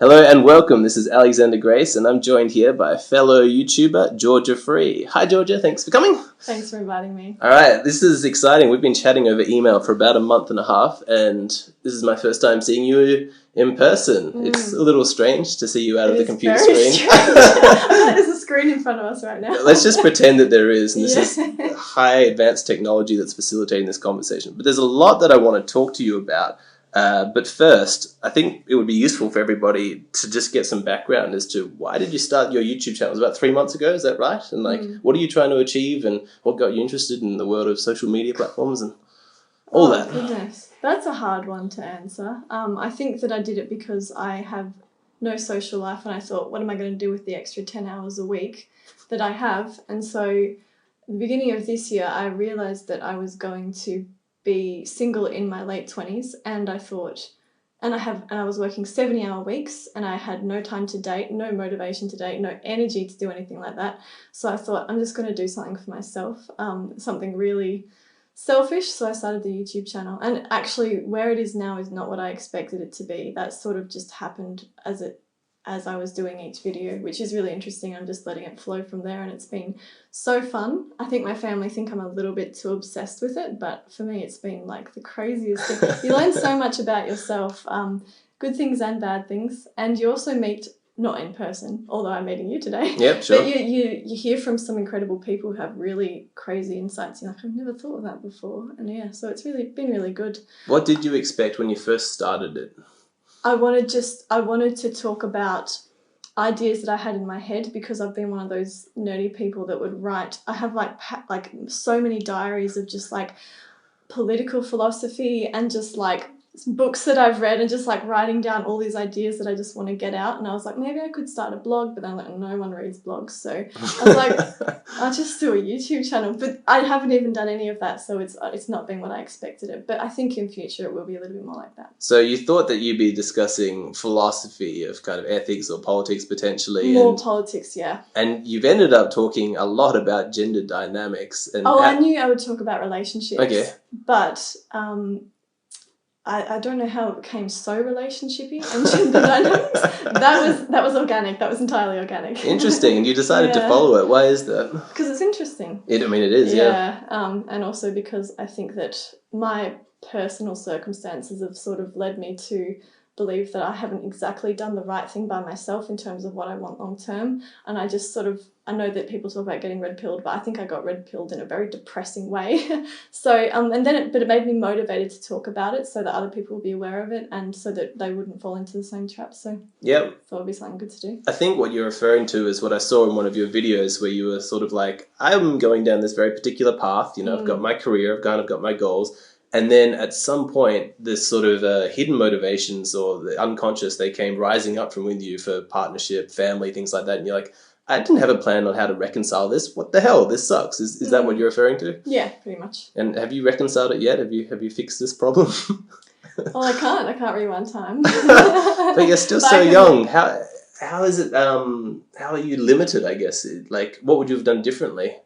Hello and welcome. This is Alexander Grace, and I'm joined here by fellow YouTuber Georgia Free. Hi, Georgia. Thanks for coming. Thanks for inviting me. All right, this is exciting. We've been chatting over email for about a month and a half, and this is my first time seeing you in person. It's a little strange to see you out of the computer screen. There's a screen in front of us right now. Let's just pretend that there is, and this is high advanced technology that's facilitating this conversation. But there's a lot that I want to talk to you about. But first, I think it would be useful for everybody to just get some background as to why did you start your YouTube channel? It was about 3 months ago, is that right? And what are you trying to achieve, and what got you interested in the world of social media platforms and all that? Goodness, that's a hard one to answer. I think that I did it because I have no social life, and I thought, what am I going to do with the extra 10 hours a week that I have? And so at the beginning of this year, I realised that I was going to be single in my late 20s, and I thought, and I was working 70-hour weeks, and I had no time to date, no motivation to date, no energy to do anything like that. So I thought, I'm just going to do something for myself, something really selfish. So I started the YouTube channel, and actually where it is now is not what I expected it to be. That sort of just happened as I was doing each video, which is really interesting. I'm just letting it flow from there, and it's been so fun. I think my family think I'm a little bit too obsessed with it, but for me it's been like the craziest thing. You learn so much about yourself, good things and bad things, and you also meet, not in person, although I'm meeting you today. Yep, sure. But you hear from some incredible people who have really crazy insights. You're like, I've never thought of that before. And so it's really been really good. What did you expect when you first started it? I wanted to talk about ideas that I had in my head, because I've been one of those nerdy people that would write. I have like so many diaries of just like political philosophy and just like books that I've read, and just like writing down all these ideas that I just want to get out. And I was like, maybe I could start a blog, but then I'm like, no one reads blogs. So I was like, I'll just do a YouTube channel. But I haven't even done any of that, so it's not been what I expected it. But I think in future it will be a little bit more like that. So you thought that you'd be discussing philosophy of kind of ethics or politics potentially. More politics, yeah. And you've ended up talking a lot about gender dynamics. And I knew I would talk about relationships. Okay. But I don't know how it became so relationshipy and gender dynamics. That was organic. That was entirely organic. Interesting. And you decided to follow it. Why is that? Because it's interesting. It is, yeah. And also because I think that my personal circumstances have sort of led me to believe that I haven't exactly done the right thing by myself in terms of what I want long term. And I just I know that people talk about getting red-pilled, but I think I got red-pilled in a very depressing way. So, but it made me motivated to talk about it so that other people will be aware of it, and so that they wouldn't fall into the same trap. So yep. Thought it'd be something good to do. I think what you're referring to is what I saw in one of your videos, where you were sort of like, I'm going down this very particular path, I've got my career, I've kind of got my goals. And then at some point, this sort of hidden motivations or the unconscious, they came rising up from within you for partnership, family, things like that. And you're like, I didn't have a plan on how to reconcile this. What the hell? This sucks. Is that what you're referring to? Yeah, pretty much. And have you reconciled it yet? Have you fixed this problem? Well, I can't rewind time. But you're still so young. How is it? How are you limited, I guess? Like, what would you have done differently?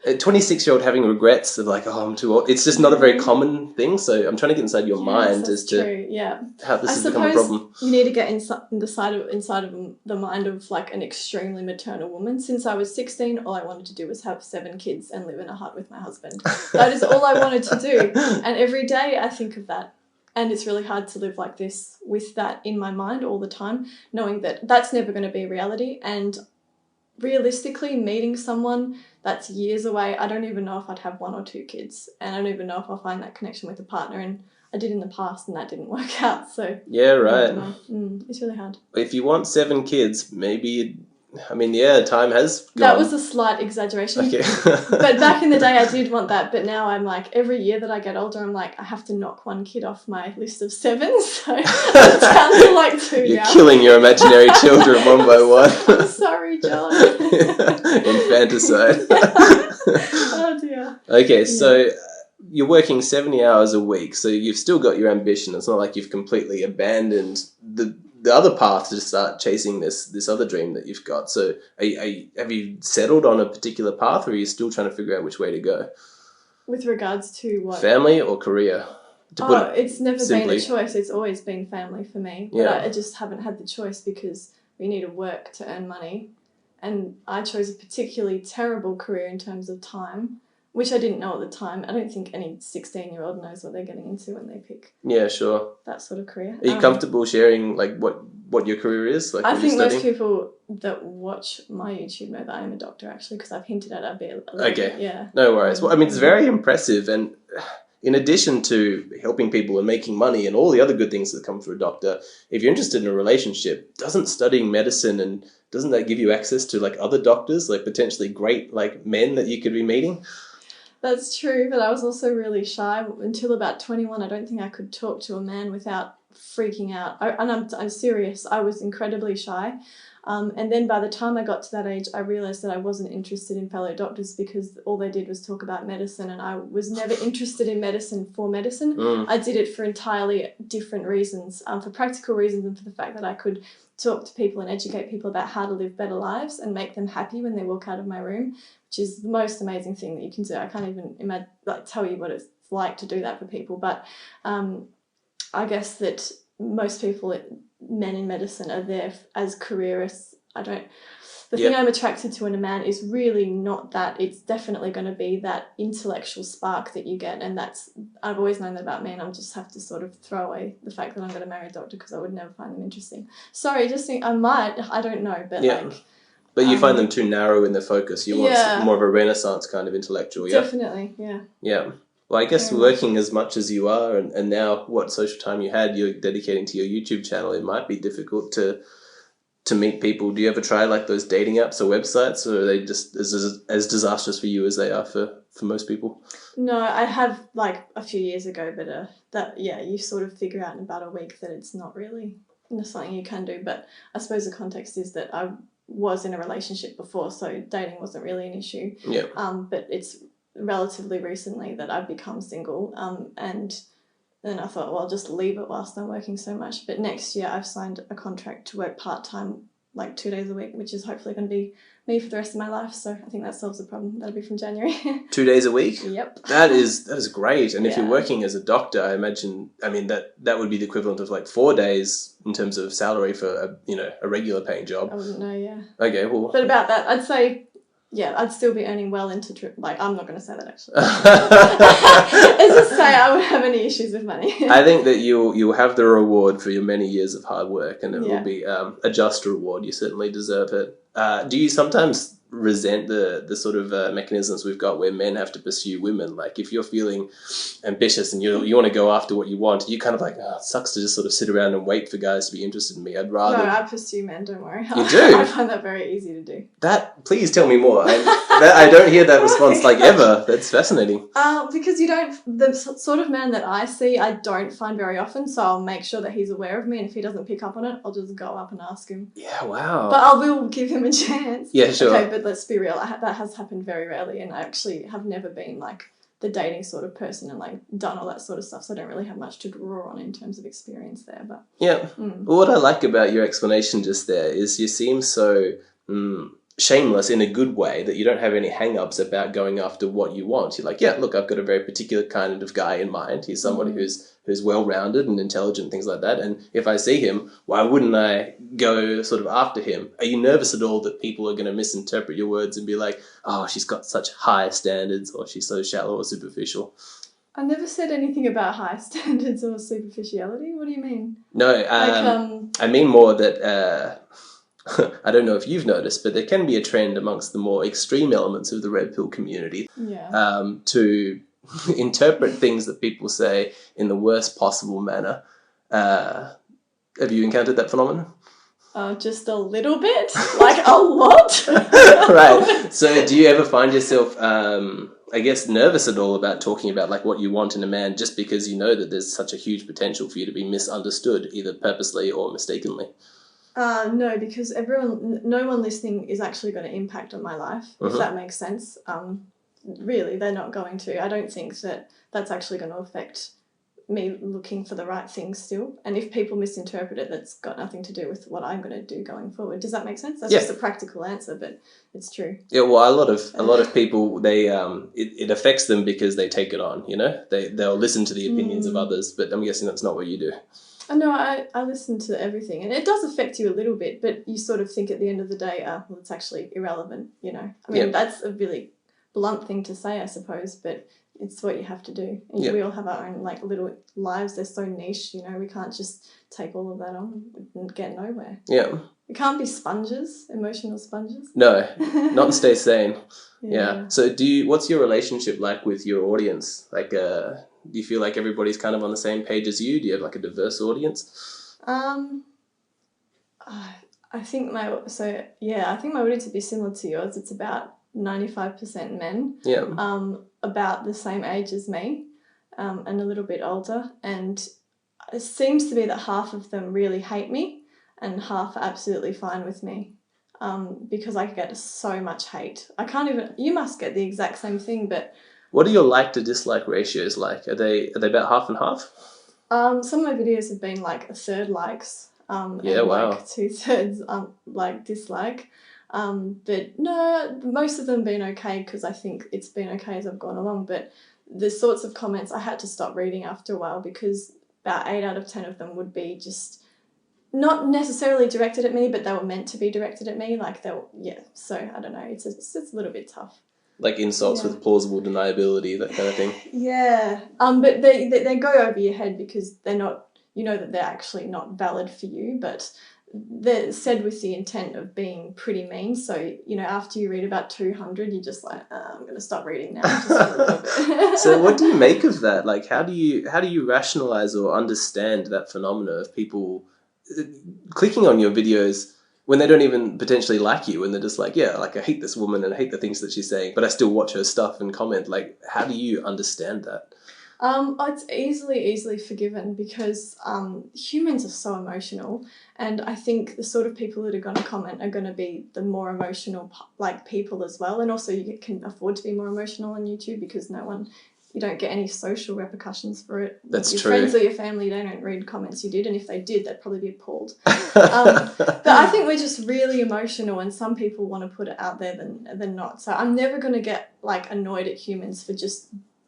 A 26-year-old having regrets of like, I'm too old. It's just not a very common thing. So I'm trying to get inside your mind as to how this has become a problem. You need to get inside of the mind of like an extremely maternal woman. Since I was 16, all I wanted to do was have 7 kids and live in a hut with my husband. That is all I wanted to do. And every day I think of that. And it's really hard to live like this with that in my mind all the time, knowing that that's never going to be reality. And realistically, meeting someone that's years away, I don't even know if I'd have 1 or 2 kids, and I don't even know if I'll find that connection with a partner. And I did in the past, and that didn't work out. So yeah, right. It's really hard. If you want 7 kids, maybe. Time has gone. That was a slight exaggeration. Okay. But back in the day, I did want that. But now I'm like, every year that I get older, I'm like, I have to knock 1 kid off my list of 7. So I'm down to like 2 You're now. killing your imaginary children one by one. I'm sorry, John. Infanticide. Oh dear. Okay, so you're working 70 hours a week, so you've still got your ambition. It's not like you've completely abandoned the other path to start chasing this other dream that you've got. So have you settled on a particular path, or are you still trying to figure out which way to go? With regards to what? Family or career? It's never simply. been a choice. It's always been family for me. But I just haven't had the choice because we need to work to earn money. And I chose a particularly terrible career in terms of time, which I didn't know at the time. I don't think any 16-year-old knows what they're getting into when they pick that sort of career. Are you comfortable sharing like what your career is? Like, I think most people that watch my YouTube know that I am a doctor, actually, because I've hinted at it a bit. Okay. Yeah. No worries. Well, I mean, it's very impressive. And in addition to helping people and making money and all the other good things that come through a doctor, if you're interested in a relationship, doesn't studying medicine and doesn't that give you access to like other doctors, like potentially great like men that you could be meeting? That's true, but I was also really shy until about 21. I don't think I could talk to a man without freaking out. I'm serious. I was incredibly shy. And then by the time I got to that age, I realised that I wasn't interested in fellow doctors because all they did was talk about medicine, and I was never interested in medicine for medicine. I did it for entirely different reasons, for practical reasons and for the fact that I could talk to people and educate people about how to live better lives and make them happy when they walk out of my room, which is the most amazing thing that you can do. I can't even tell you what it's like to do that for people, but I guess that most people, men in medicine, are there as careerists. The thing I'm attracted to in a man is really not that. It's definitely going to be that intellectual spark that you get, and I've always known that about me, and I just have to sort of throw away the fact that I'm going to marry a doctor because I would never find them interesting. Sorry, I don't know, but But you find them too narrow in their focus. You want more of a Renaissance kind of intellectual, yeah? Definitely, yeah. Yeah. Well, I guess working as much as you are and now what social time you're dedicating to your YouTube channel, it might be difficult to meet people. Do you ever try like those dating apps or websites, or are they just as disastrous for you as they are for most people? No, I have like a few years ago, but you sort of figure out in about a week that it's not really something you can do. But I suppose the context is that I was in a relationship before, so dating wasn't really an issue. Yeah. But it's relatively recently that I've become single, and then I thought, well, I'll just leave it whilst I'm working so much. But next year I've signed a contract to work part-time, like 2 days a week, which is hopefully going to be me for the rest of my life. So I think that solves the problem. That'll be from January. 2 days a week? Yep. That is great. And if you're working as a doctor, I imagine, that would be the equivalent of like 4 days in terms of salary for a regular paying job. I wouldn't know, yeah. Okay, well. But about that, I'd say, I'd still be earning well into I'm not going to say that actually. Let's just say I won't have any issues with money. I think that you'll have the reward for your many years of hard work, and it will be a just reward. You certainly deserve it. Do you sometimes resent the sort of mechanisms we've got where men have to pursue women? Like if you're feeling ambitious and you want to go after what you want, you kind of like, it sucks to just sort of sit around and wait for guys to be interested in me. I'd rather... No, I pursue men, don't worry. You do? I find that very easy to do. Please tell me more. I don't hear that response like ever. That's fascinating. Because the sort of man that I see, I don't find very often, so I'll make sure that he's aware of me, and if he doesn't pick up on it, I'll just go up and ask him. Yeah, wow. But I will give him a chance. Yeah, sure. Okay, but let's be real, that has happened very rarely, and I actually have never been like the dating sort of person and like done all that sort of stuff, so I don't really have much to draw on in terms of experience there. But Well, what I like about your explanation just there is you seem so shameless in a good way that you don't have any hang-ups about going after what you want. You're like, look, I've got a very particular kind of guy in mind. He's somebody who's well-rounded and intelligent, things like that. And if I see him, why wouldn't I go sort of after him? Are you nervous at all that people are going to misinterpret your words and be like, oh, she's got such high standards, or she's so shallow or superficial? I never said anything about high standards or superficiality. What do you mean? No, I mean more that... I don't know if you've noticed, but there can be a trend amongst the more extreme elements of the red pill community to interpret things that people say in the worst possible manner. Have you encountered that phenomenon? Just a little bit, like a lot. Right. So do you ever find yourself, I guess, nervous at all about talking about like what you want in a man just because you know that there's such a huge potential for you to be misunderstood, either purposely or mistakenly? No, because no one listening is actually going to impact on my life, if that makes sense. Really, they're not going to. I don't think that that's actually going to affect me looking for the right things still. And if people misinterpret it, that's got nothing to do with what I'm going to do going forward. Does that make sense? That's just a practical answer, but it's true. Yeah, well, a lot of people, they it affects them because they take it on. You know, they'll listen to the opinions of others, but I'm guessing that's not what you do. No, I listen to everything, and it does affect you a little bit, but you sort of think at the end of the day, well, it's actually irrelevant. You know, I mean, that's a really blunt thing to say, I suppose, but it's what you have to do. And we all have our own like little lives. They're so niche, you know. We can't just take all of that on and get nowhere. Yeah. We can't be sponges, emotional sponges. No, not and stay sane. Yeah. So what's your relationship like with your audience? Like, do you feel like everybody's kind of on the same page as you? Do you have like a diverse audience? I think my audience would be similar to yours. It's about 95% men. Yeah. About the same age as me, and a little bit older. And it seems to be that half of them really hate me and half are absolutely fine with me, because I get so much hate. You must get the exact same thing, but... What are your like to dislike ratios like? Are they about half and half? Some of my videos have been like 1/3 likes, and wow. like 2/3 like dislike. But no, most of them been okay, because I think it's been okay as I've gone along. But the sorts of comments I had to stop reading after a while, because about 8 out of 10 of them would be just not necessarily directed at me, but they were meant to be directed at me. Like so I don't know. It's a little bit tough. Like insults with plausible deniability, that kind of thing. Yeah. But they go over your head because they're not. You know that they're actually not valid for you, but they're said with the intent of being pretty mean. So, you know, after you read about 200, you're just like, I'm going to stop reading now. Just for a little bit. So what do you make of that? Like, how do you rationalize or understand that phenomena of people clicking on your videos when they don't even potentially like you, and they're just like, yeah, like I hate this woman and I hate the things that she's saying, but I still watch her stuff and comment. Like, how do you understand that? It's easily forgiven, because humans are so emotional, and I think the sort of people that are going to comment are going to be the more emotional like people as well. And also you can afford to be more emotional on YouTube, because you don't get any social repercussions for it. That's your true. Friends or your family, they don't read comments you did, and if they did, they'd probably be appalled. But I think we're just really emotional, and some people want to put it out there than not. So I'm never going to get like annoyed at humans for just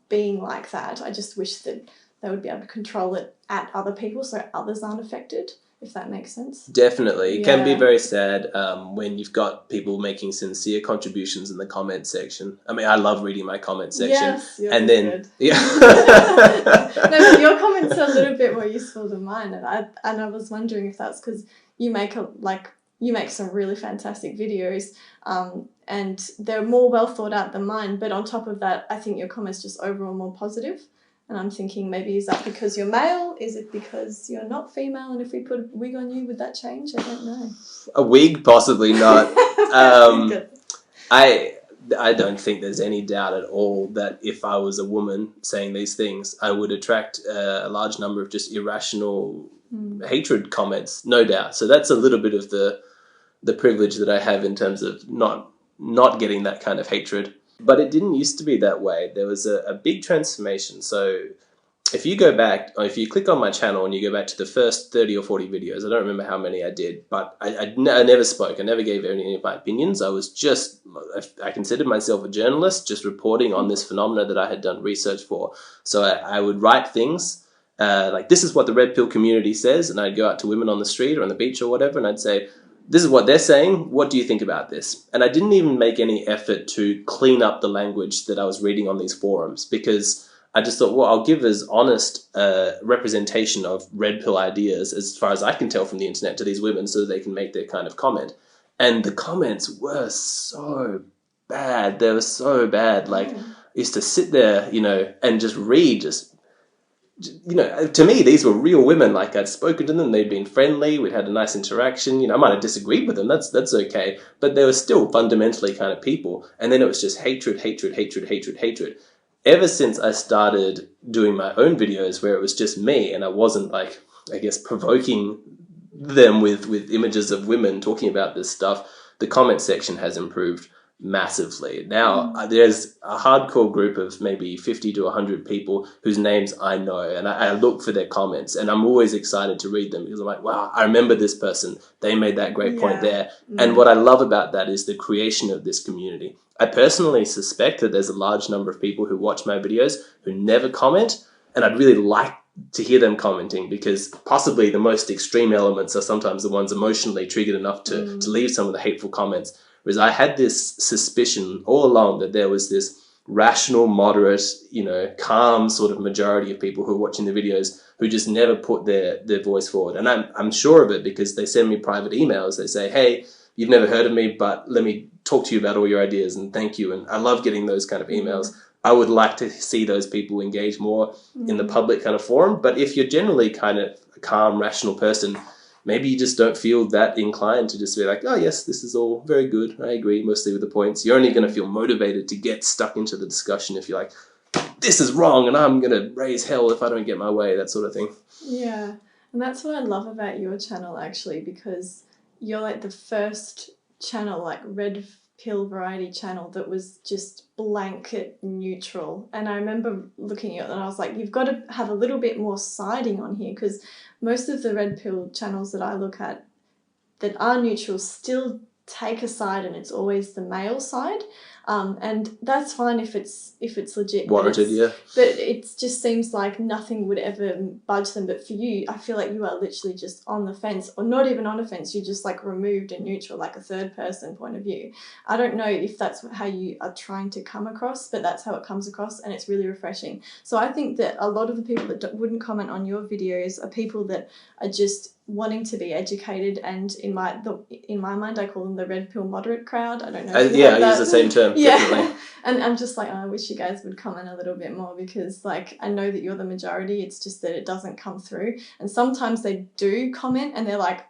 being like that. I just wish that they would be able to control it at other people so others aren't affected, if that makes sense. Definitely. It can be very sad when you've got people making sincere contributions in the comment section. I mean, I love reading my comment section. Yes, yours and is then good. Yeah. No, but your comments are a little bit more useful than mine, and I was wondering if that's because you make some really fantastic videos, and they're more well thought out than mine. But on top of that, I think your comments just overall more positive. And I'm thinking, maybe is that because you're male? Is it because you're not female? And if we put a wig on you, would that change? I don't know. A wig, possibly not. I don't think there's any doubt at all that if I was a woman saying these things, I would attract a large number of just irrational hatred comments, no doubt. So that's a little bit of the privilege that I have in terms of not getting that kind of hatred. But it didn't used to be that way. There was a big transformation. So if you go back, or if you click on my channel and you go back to the first 30 or 40 videos, I don't remember how many I did, but I never spoke. I never gave any of my opinions. I considered myself a journalist, just reporting on this phenomena that I had done research for. So I would write things like, this is what the red pill community says, and I'd go out to women on the street or on the beach or whatever, and I'd say, this is what they're saying. What do you think about this? And I didn't even make any effort to clean up the language that I was reading on these forums, because I just thought, well, I'll give as honest representation of red pill ideas as far as I can tell from the internet to these women, so that they can make their kind of comment. And the comments were so bad. They were so bad. Like, I used to sit there, and just read, to me, these were real women. Like, I'd spoken to them, they'd been friendly, we'd had a nice interaction. I might have disagreed with them, that's okay, but they were still fundamentally kind of people. And then it was just hatred. Ever since I started doing my own videos where it was just me, and I wasn't, like, I guess, provoking them with images of women talking about this stuff, the comment section has improved massively. Now, there's a hardcore group of maybe 50 to 100 people whose names I know, and I look for their comments, and I'm always excited to read them because I'm like, wow, I remember this person. They made that great point there. And what I love about that is the creation of this community. I personally suspect that there's a large number of people who watch my videos who never comment, and I'd really like to hear them commenting, because possibly the most extreme elements are sometimes the ones emotionally triggered enough to leave some of the hateful comments. Whereas I had this suspicion all along that there was this rational, moderate, calm sort of majority of people who are watching the videos who just never put their voice forward. And I'm sure of it because they send me private emails. They say, hey, you've never heard of me, but let me talk to you about all your ideas and thank you. And I love getting those kind of emails. I would like to see those people engage more in the public kind of forum. But if you're generally kind of a calm, rational person, maybe you just don't feel that inclined to just be like, oh, yes, this is all very good. I agree mostly with the points. You're only going to feel motivated to get stuck into the discussion if you're like, this is wrong and I'm going to raise hell if I don't get my way, that sort of thing. Yeah. And that's what I love about your channel, actually, because you're like the first channel, like red pill variety channel, that was just blanket neutral. And I remember looking at it and I was like, you've got to have a little bit more siding on here, because most of the red pill channels that I look at that are neutral still take a side, and it's always the male side. And that's fine if it's legit. Warranted, yeah. But it just seems like nothing would ever budge them. But for you, I feel like you are literally just on the fence, or not even on a fence. You're just like removed and neutral, like a third person point of view. I don't know if that's how you are trying to come across, but that's how it comes across, and it's really refreshing. So I think that a lot of the people that wouldn't comment on your videos are people that are just wanting to be educated, and in my mind I call them the red pill moderate crowd. I don't know. I use the same term. Yeah. Definitely. And I'm just like, oh, I wish you guys would comment a little bit more, because like I know that you're the majority. It's just that it doesn't come through. And sometimes they do comment and they're like,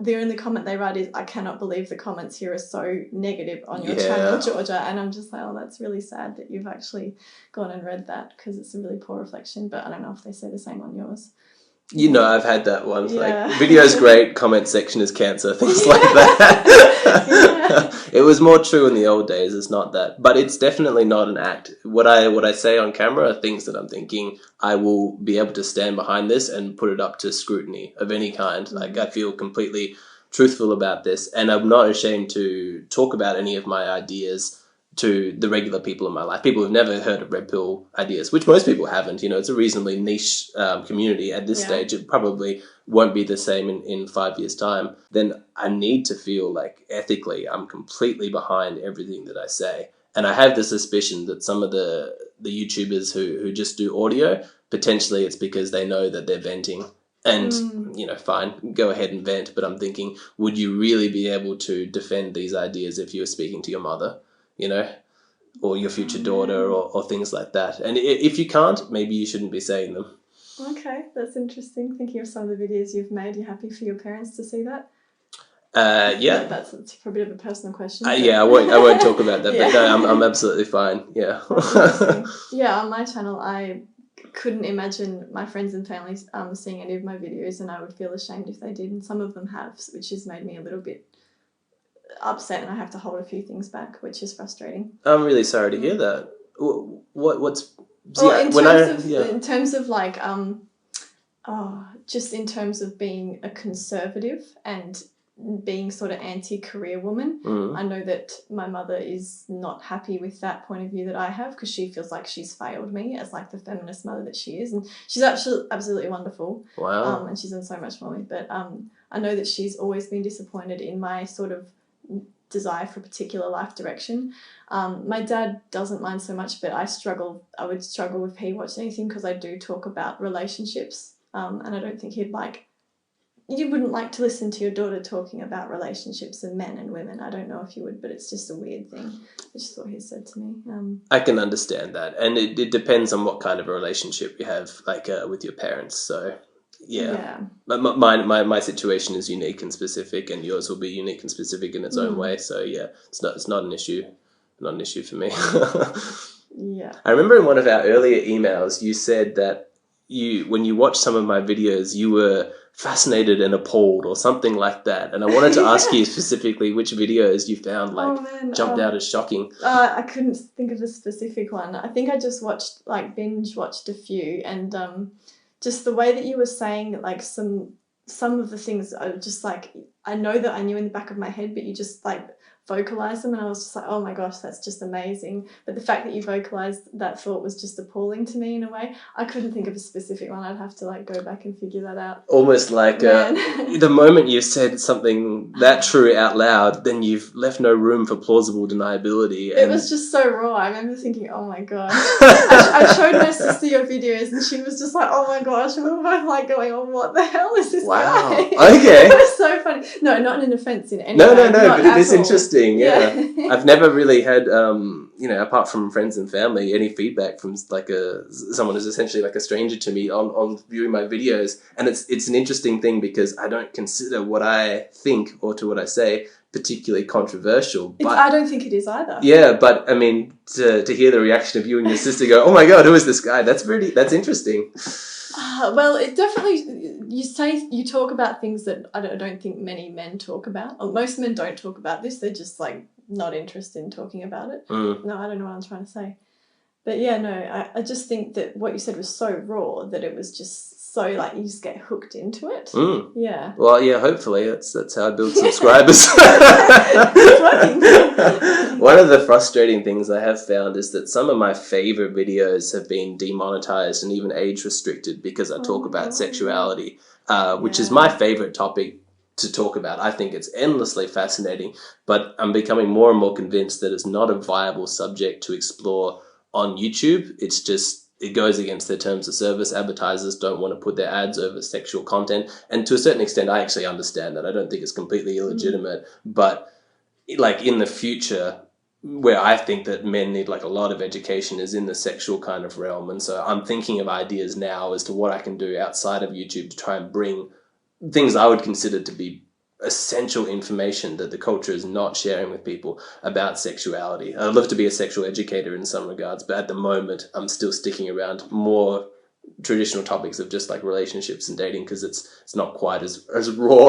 the only comment they write is, I cannot believe the comments here are so negative on your channel, Georgia. And I'm just like, oh, that's really sad that you've actually gone and read that, because it's a really poor reflection. But I don't know if they say the same on yours. I've had that one. Yeah. Like, video's great, comment section is cancer, things like that. It was more true in the old days. It's not that. But it's definitely not an act. What I say on camera are things that I'm thinking I will be able to stand behind this and put it up to scrutiny of any kind. Like, I feel completely truthful about this, and I'm not ashamed to talk about any of my ideas to the regular people in my life, people who've never heard of red pill ideas, which most people haven't. It's a reasonably niche community at this stage. It probably won't be the same in 5 years' time. Then I need to feel like ethically I'm completely behind everything that I say. And I have the suspicion that some of the YouTubers who just do audio, potentially it's because they know that they're venting. And, fine, go ahead and vent. But I'm thinking, would you really be able to defend these ideas if you were speaking to your mother? Or your future daughter, or things like that. And if you can't, maybe you shouldn't be saying them. Okay, that's interesting. Thinking of some of the videos you've made, you happy for your parents to see that? Yeah. That's for a bit of a personal question. I won't talk about that, but no, I'm absolutely fine. Yeah. Yeah, on my channel, I couldn't imagine my friends and family seeing any of my videos, and I would feel ashamed if they did, and some of them have, which has made me a little bit upset, and I have to hold a few things back, which is frustrating. I'm really sorry to hear that. In terms of like just in terms of being a conservative and being sort of anti-career woman, I know that my mother is not happy with that point of view that I have, because she feels like she's failed me as like the feminist mother that she is, and she's actually absolutely wonderful. Wow. And she's done so much for me, but I know that she's always been disappointed in my sort of desire for a particular life direction. My dad doesn't mind so much, but I would struggle if he watched anything, because I do talk about relationships, and I don't think you wouldn't like to listen to your daughter talking about relationships and men and women. I don't know if you would, but it's just a weird thing, which is what he said to me. I can understand that, and it depends on what kind of a relationship you have, like with your parents, so but my situation is unique and specific, and yours will be unique and specific in its own way. So it's not an issue for me. I remember in one of our earlier emails you said that when you watched some of my videos, you were fascinated and appalled or something like that. And I wanted to ask you specifically which videos you found jumped out as shocking. I couldn't think of a specific one. I think I just binge watched a few, and just the way that you were saying like some of the things are just like, I know that I knew in the back of my head, but you just like vocalize them, and I was just like, oh my gosh, that's just amazing. But the fact that you vocalized that thought was just appalling to me in a way. I couldn't think of a specific one. I'd have to like go back and figure that out. Almost like the moment you've said something that true out loud, then you've left no room for plausible deniability. It was just so raw. I remember thinking, oh my gosh. I showed my sister your videos, and she was just like, oh my gosh. And we were both like going, oh, what the hell is this guy? Okay. It was so funny. No, not an offence in any way. No, but it is interesting. Yeah. I've never really had, apart from friends and family, any feedback from like someone who's essentially like a stranger to me on viewing my videos. And it's an interesting thing because I don't consider what I think or to what I say particularly controversial. But I don't think it is either. Yeah, but I mean, to hear the reaction of you and your sister go, oh my God, who is this guy? That's interesting. Well, it definitely, you talk about things that I don't think many men talk about. Or most men don't talk about this. They're just like not interested in talking about it. No, I don't know what I'm trying to say. But yeah, no, I just think that what you said was so raw that it was just so like you just get hooked into it. Yeah. Well, yeah, hopefully that's how I build subscribers. One of the frustrating things I have found is that some of my favorite videos have been demonetized and even age restricted because I talk about sexuality, which is my favorite topic to talk about. I think it's endlessly fascinating, but I'm becoming more and more convinced that it's not a viable subject to explore on YouTube. It goes against their terms of service. Advertisers don't want to put their ads over sexual content. And to a certain extent, I actually understand that. I don't think it's completely illegitimate. But like in the future, where I think that men need like a lot of education is in the sexual kind of realm. And so I'm thinking of ideas now as to what I can do outside of YouTube to try and bring things I would consider to be essential information that the culture is not sharing with people about sexuality. I'd love to be a sexual educator in some regards, but at the moment I'm still sticking around more traditional topics of just like relationships and dating because it's not quite as raw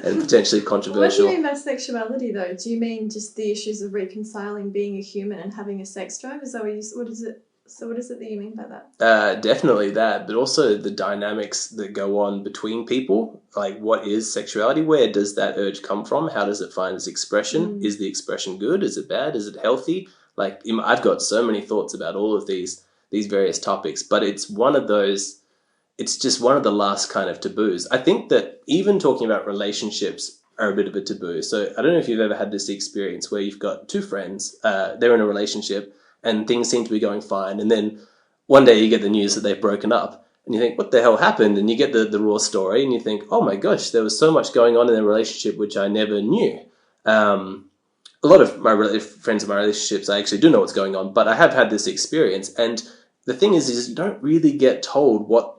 and potentially controversial. What do you mean by sexuality though? Do you mean just the issues of reconciling being a human and having a sex drive? Is that what is it? So what is it that you mean by that? Definitely that, but also the dynamics that go on between people. Like, what is sexuality? Where does that urge come from? How does it find its expression? Is the expression good? Is it bad? Is it healthy? Like, I've got so many thoughts about all of these various topics, but it's just one of the last kind of taboos. I think that even talking about relationships are a bit of a taboo. So I don't know if you've ever had this experience where you've got two friends, they're in a relationship, and things seem to be going fine. And then one day you get the news that they've broken up and you think, what the hell happened? And you get the raw story and you think, oh my gosh, there was so much going on in their relationship which I never knew. A lot of my friends in my relationships, I actually do know what's going on, but I have had this experience. And the thing is you don't really get told what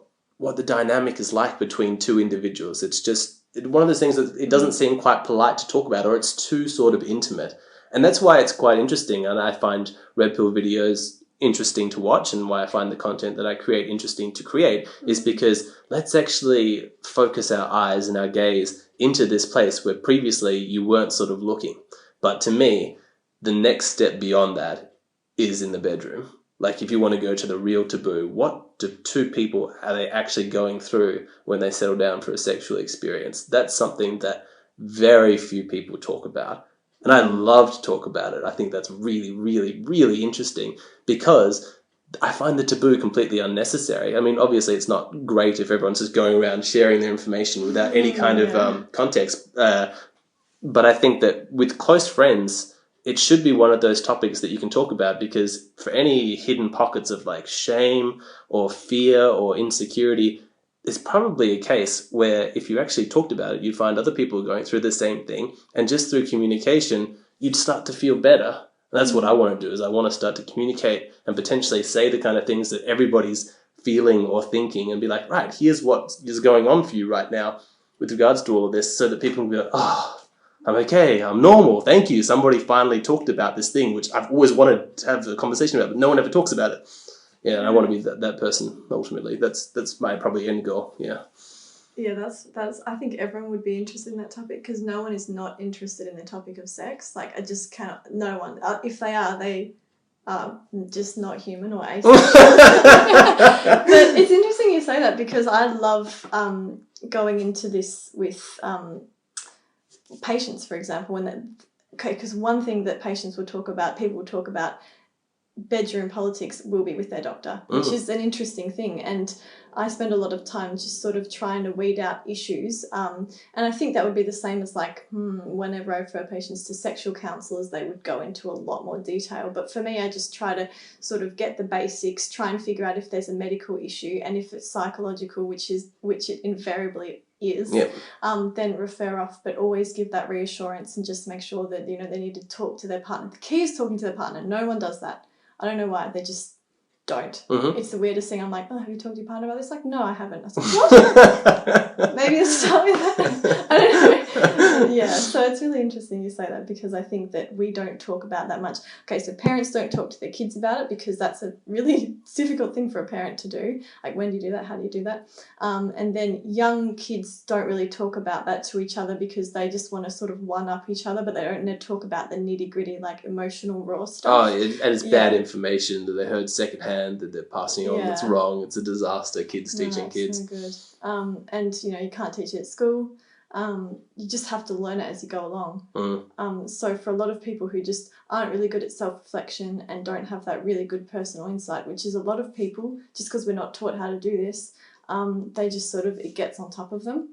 the dynamic is like between two individuals. It's just one of those things that it doesn't seem quite polite to talk about, or it's too sort of intimate. And that's why it's quite interesting, and I find Red Pill videos interesting to watch, and why I find the content that I create interesting to create is because let's actually focus our eyes and our gaze into this place where previously you weren't sort of looking. But to me, the next step beyond that is in the bedroom. Like, if you want to go to the real taboo, what do two people, are they actually going through when they settle down for a sexual experience? That's something that very few people talk about. And I love to talk about it. I think that's really, really, really interesting because I find the taboo completely unnecessary. I mean, obviously it's not great if everyone's just going around sharing their information without any kind of context. But I think that with close friends, it should be one of those topics that you can talk about, because for any hidden pockets of like shame or fear or insecurity, it's probably a case where if you actually talked about it, you'd find other people going through the same thing, and just through communication, you'd start to feel better. And that's what I want to do, is I want to start to communicate and potentially say the kind of things that everybody's feeling or thinking, and be like, right, here's what is going on for you right now with regards to all of this, so that people can be like, oh, I'm okay, I'm normal, thank you. Somebody finally talked about this thing, which I've always wanted to have a conversation about, but no one ever talks about it. Yeah, and I want to be that person ultimately. That's my probably end goal. Yeah. Yeah, that's. I think everyone would be interested in that topic because no one is not interested in the topic of sex. Like, I just cannot. No one. If they are, they are just not human or asexual. But it's interesting you say that because I love going into this with patients, for example, because one thing that patients will talk about, people will talk about bedroom politics will be with their doctor, which is an interesting thing. And I spend a lot of time just sort of trying to weed out issues. And I think that would be the same as like whenever I refer patients to sexual counsellors, they would go into a lot more detail. But for me, I just try to sort of get the basics, try and figure out if there's a medical issue and if it's psychological, which it invariably is, then refer off, but always give that reassurance and just make sure that, you know, they need to talk to their partner. The key is talking to their partner. No one does that. I don't know why. They just don't. It's the weirdest thing. I'm like, oh, have you talked to your partner about this? Like, no, I haven't. I was like, what? Maybe it's start with that. I don't know. Yeah, so it's really interesting you say that because I think that we don't talk about that much. Okay, so parents don't talk to their kids about it because that's a really difficult thing for a parent to do. Like, when do you do that? How do you do that? And then young kids don't really talk about that to each other because they just want to sort of one-up each other, but they don't need to talk about the nitty-gritty, like, emotional, raw stuff. Oh, and it's bad information that they heard secondhand that they're passing on. That's wrong. It's a disaster. Kids teaching kids. No good. And, you know, you can't teach it at school. You just have to learn it as you go along. So for a lot of people who just aren't really good at self-reflection and don't have that really good personal insight, which is a lot of people, just because we're not taught how to do this, they just sort of, it gets on top of them.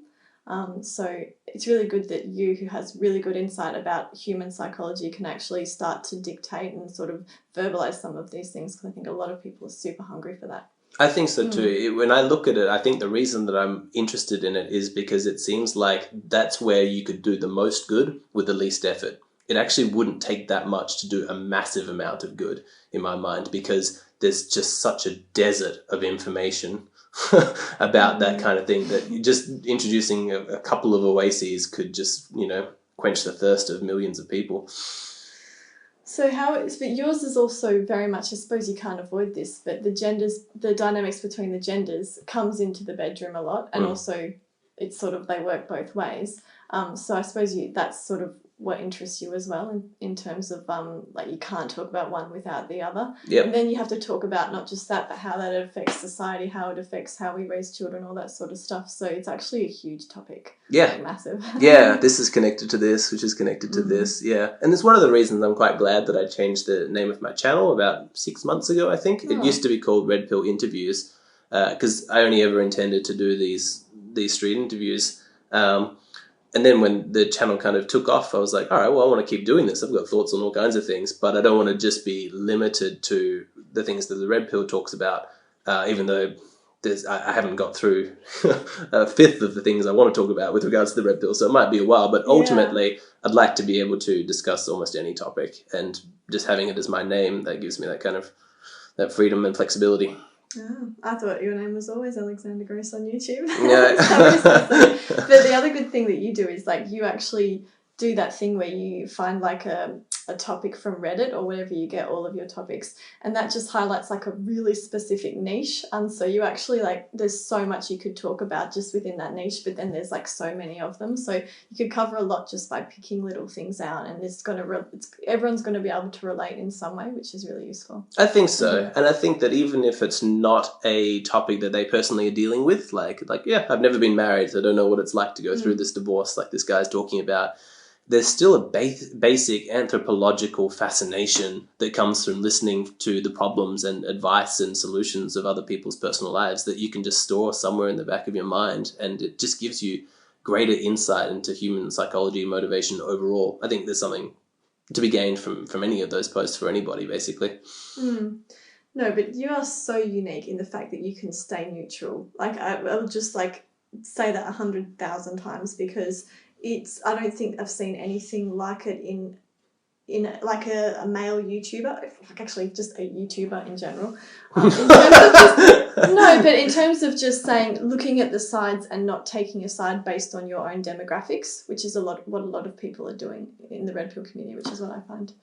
So it's really good that you, who has really good insight about human psychology, can actually start to dictate and sort of verbalize some of these things, because I think a lot of people are super hungry for that. I think so too. When I look at it, I think the reason that I'm interested in it is because it seems like that's where you could do the most good with the least effort. It actually wouldn't take that much to do a massive amount of good in my mind, because there's just such a desert of information about that kind of thing that just introducing a couple of oases could just, you know, quench the thirst of millions of people. So but yours is also very much, I suppose you can't avoid this, but the dynamics between the genders comes into the bedroom a lot, and also it's sort of, they work both ways. So I suppose that's sort of what interests you as well in terms of like, you can't talk about one without the other. And then you have to talk about not just that, but how that affects society, how it affects how we raise children, all that sort of stuff. So it's actually a huge topic. Like, massive. This is connected to this, which is connected to this. And it's one of the reasons I'm quite glad that I changed the name of my channel about 6 months ago, I think. It used to be called Red Pill Interviews, because I only ever intended to do these street interviews. And then when the channel kind of took off, I was like, all right, well, I want to keep doing this. I've got thoughts on all kinds of things, but I don't want to just be limited to the things that the Red Pill talks about, even though I haven't got through a fifth of the things I want to talk about with regards to the Red Pill, so it might be a while. But ultimately, I'd like to be able to discuss almost any topic, and just having it as my name, that gives me that kind of that freedom and flexibility. Oh, I thought your name was always Alexander Gross on YouTube. Yeah. But the other good thing that you do is, like, you actually do that thing where you find like a topic from Reddit or wherever you get all of your topics, and that just highlights like a really specific niche. And so you actually, like, there's so much you could talk about just within that niche, but then there's like so many of them, so you could cover a lot just by picking little things out, and everyone's going to be able to relate in some way, which is really useful. I think so. And I think that even if it's not a topic that they personally are dealing with, like I've never been married, so I don't know what it's like to go through this divorce like this guy's talking about, there's still a basic anthropological fascination that comes from listening to the problems and advice and solutions of other people's personal lives that you can just store somewhere in the back of your mind, and it just gives you greater insight into human psychology and motivation overall. I think there's something to be gained from any of those posts for anybody, basically. No, but you are so unique in the fact that you can stay neutral. Like, I'll just like say that 100,000 times, because I don't think I've seen anything like it in like a male YouTuber, like actually just a YouTuber in general. In terms of just saying, looking at the sides and not taking a side based on your own demographics, which is what a lot of people are doing in the Red Pill community, which is what I find.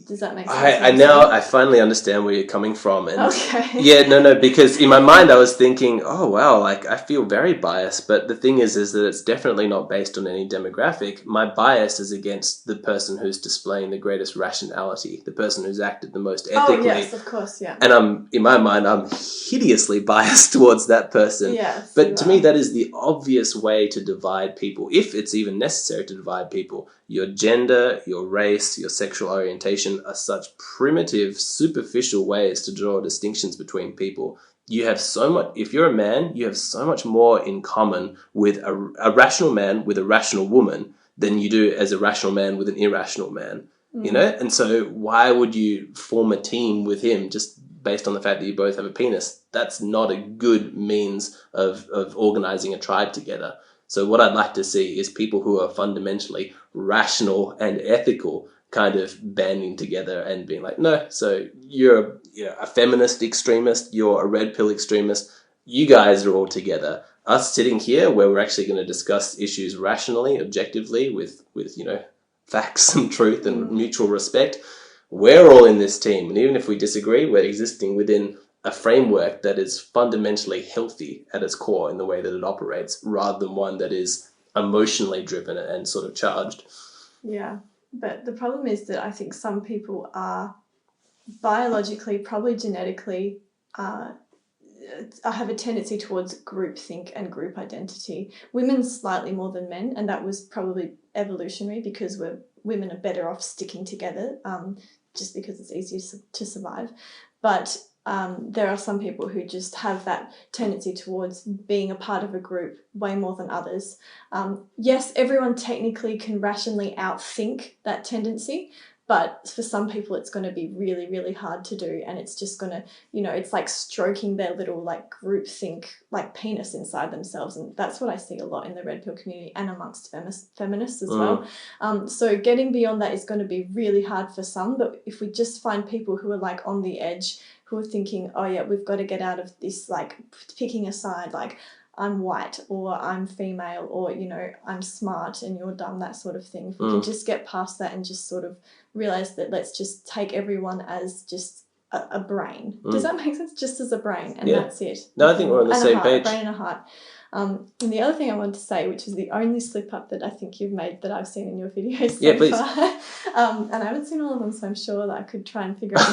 Does that make sense? I finally understand where you're coming from. And okay. Yeah, no, because in my mind I was thinking, oh wow, like I feel very biased, but the thing is that it's definitely not based on any demographic. My bias is against the person who's displaying the greatest rationality, the person who's acted the most ethically. Oh yes, of course, yeah. And in my mind, I'm hideously biased towards that person. Yes, but to me, that is the obvious way to divide people, if it's even necessary to divide people. Your gender, your race, your sexual orientation are such primitive, superficial ways to draw distinctions between people. You have so much, if you're a man, you have so much more in common with a rational man with a rational woman than you do as a rational man with an irrational man. You know? And so why would you form a team with him just based on the fact that you both have a penis? That's not a good means of organizing a tribe together. So what I'd like to see is people who are fundamentally rational and ethical kind of banding together and being like, no, so you're a feminist extremist, you're a red pill extremist, you guys are all together. Us sitting here where we're actually going to discuss issues rationally, objectively, with facts and truth and mutual respect, we're all in this team. And even if we disagree, we're existing within a framework that is fundamentally healthy at its core in the way that it operates, rather than one that is emotionally driven and sort of charged. Yeah, but the problem is that I think some people are biologically, probably genetically, have a tendency towards groupthink and group identity. Women slightly more than men, and that was probably evolutionary because women are better off sticking together, just because it's easier to survive. But there are some people who just have that tendency towards being a part of a group way more than others. Yes, everyone technically can rationally outthink that tendency, but for some people it's going to be really, really hard to do, and it's just going to, it's like stroking their little like group think like penis inside themselves, and that's what I see a lot in the red pill community and amongst feminists as well. So getting beyond that is going to be really hard for some, but if we just find people who are like on the edge, who are thinking, oh yeah, we've got to get out of this like picking a side, like I'm white or I'm female or, I'm smart and you're dumb, that sort of thing. If we can just get past that and just sort of realize that let's just take everyone as just a brain. Does that make sense? Just as a brain, and that's it. No, I think we're on the same page. A brain and a heart. And the other thing I wanted to say, which is the only slip up that I think you've made that I've seen in your videos so far, and I haven't seen all of them, so I'm sure that I could try and figure out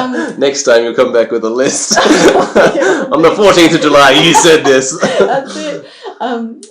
more. Next time you'll come back with a list. On the 14th of July, you said this. That's it.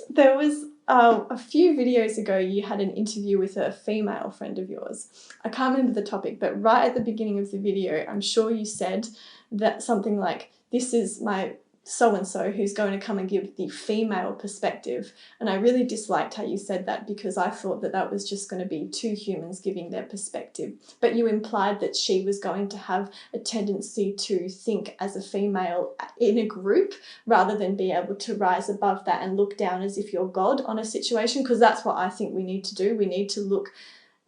There was a few videos ago, you had an interview with a female friend of yours. I can't remember the topic, but right at the beginning of the video, I'm sure you said that something like, this is my so-and-so who's going to come and give the female perspective. And I really disliked how you said that, because I thought that that was just going to be two humans giving their perspective. But you implied that she was going to have a tendency to think as a female in a group rather than be able to rise above that and look down as if you're God on a situation, because that's what I think we need to do. We need to look.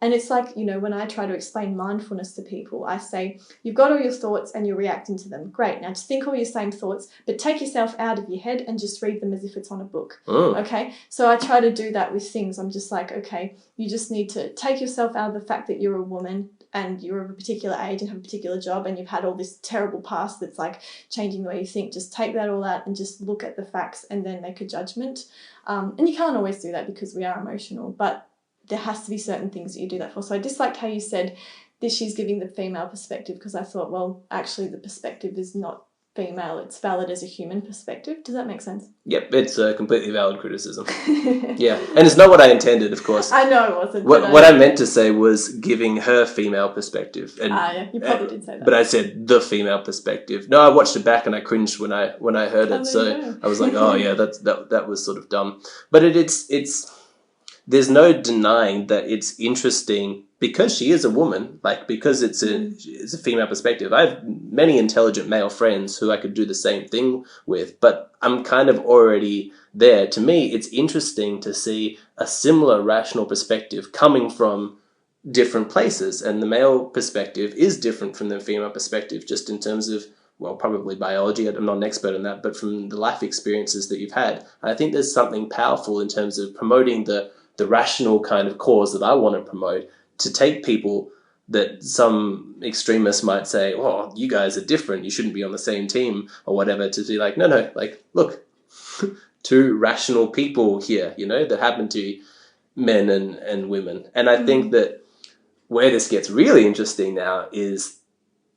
And it's like, when I try to explain mindfulness to people, I say, you've got all your thoughts and you're reacting to them. Great. Now just think all your same thoughts, but take yourself out of your head and just read them as if it's on a book. Okay. So I try to do that with things. I'm just like, okay, you just need to take yourself out of the fact that you're a woman and you're of a particular age and have a particular job and you've had all this terrible past that's like changing the way you think. Just take that all out and just look at the facts and then make a judgment. And you can't always do that because we are emotional, but there has to be certain things that you do that for. So I disliked how you said this, she's giving the female perspective, because I thought, well, actually the perspective is not female, it's valid as a human perspective. Does that make sense? Yep, it's a completely valid criticism. Yeah, and it's not what I intended, of course. I know it wasn't. What I meant to say was giving her female perspective. And, yeah, you probably did say that. But I said the female perspective. No, I watched it back and I cringed when I heard it. So I was like, oh yeah, that was sort of dumb. But it's there's no denying that it's interesting because she is a woman, like because it's a female perspective. I have many intelligent male friends who I could do the same thing with, but I'm kind of already there. To me, it's interesting to see a similar rational perspective coming from different places, and the male perspective is different from the female perspective just in terms of, well, probably biology. I'm not an expert in that, but from the life experiences that you've had. I think there's something powerful in terms of promoting the rational kind of cause that I want to promote, to take people that some extremists might say, "Oh, you guys are different. You shouldn't be on the same team," or whatever. To be like, no, like, look, two rational people here, that happen to be men and women. And I think that where this gets really interesting now is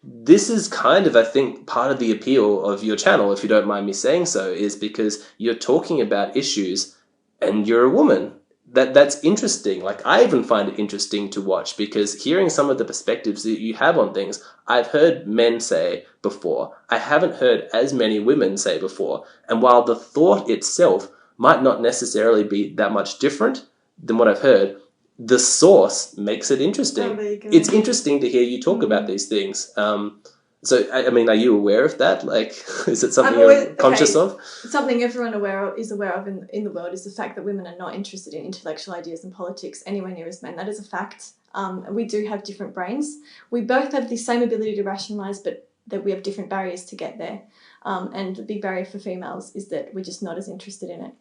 this is kind of, I think, part of the appeal of your channel, if you don't mind me saying so, is because you're talking about issues and you're a woman. That's interesting. Like, I even find it interesting to watch because hearing some of the perspectives that you have on things, I've heard men say before. I haven't heard as many women say before. And while the thought itself might not necessarily be that much different than what I've heard, the source makes it interesting. Oh, there you go. It's interesting to hear you talk about these things. So, I mean, are you aware of that? Like, is it something you're conscious of? Something everyone is aware of in the world is the fact that women are not interested in intellectual ideas and politics anywhere near as men. That is a fact. We do have different brains. We both have the same ability to rationalise, but that we have different barriers to get there. And the big barrier for females is that we're just not as interested in it.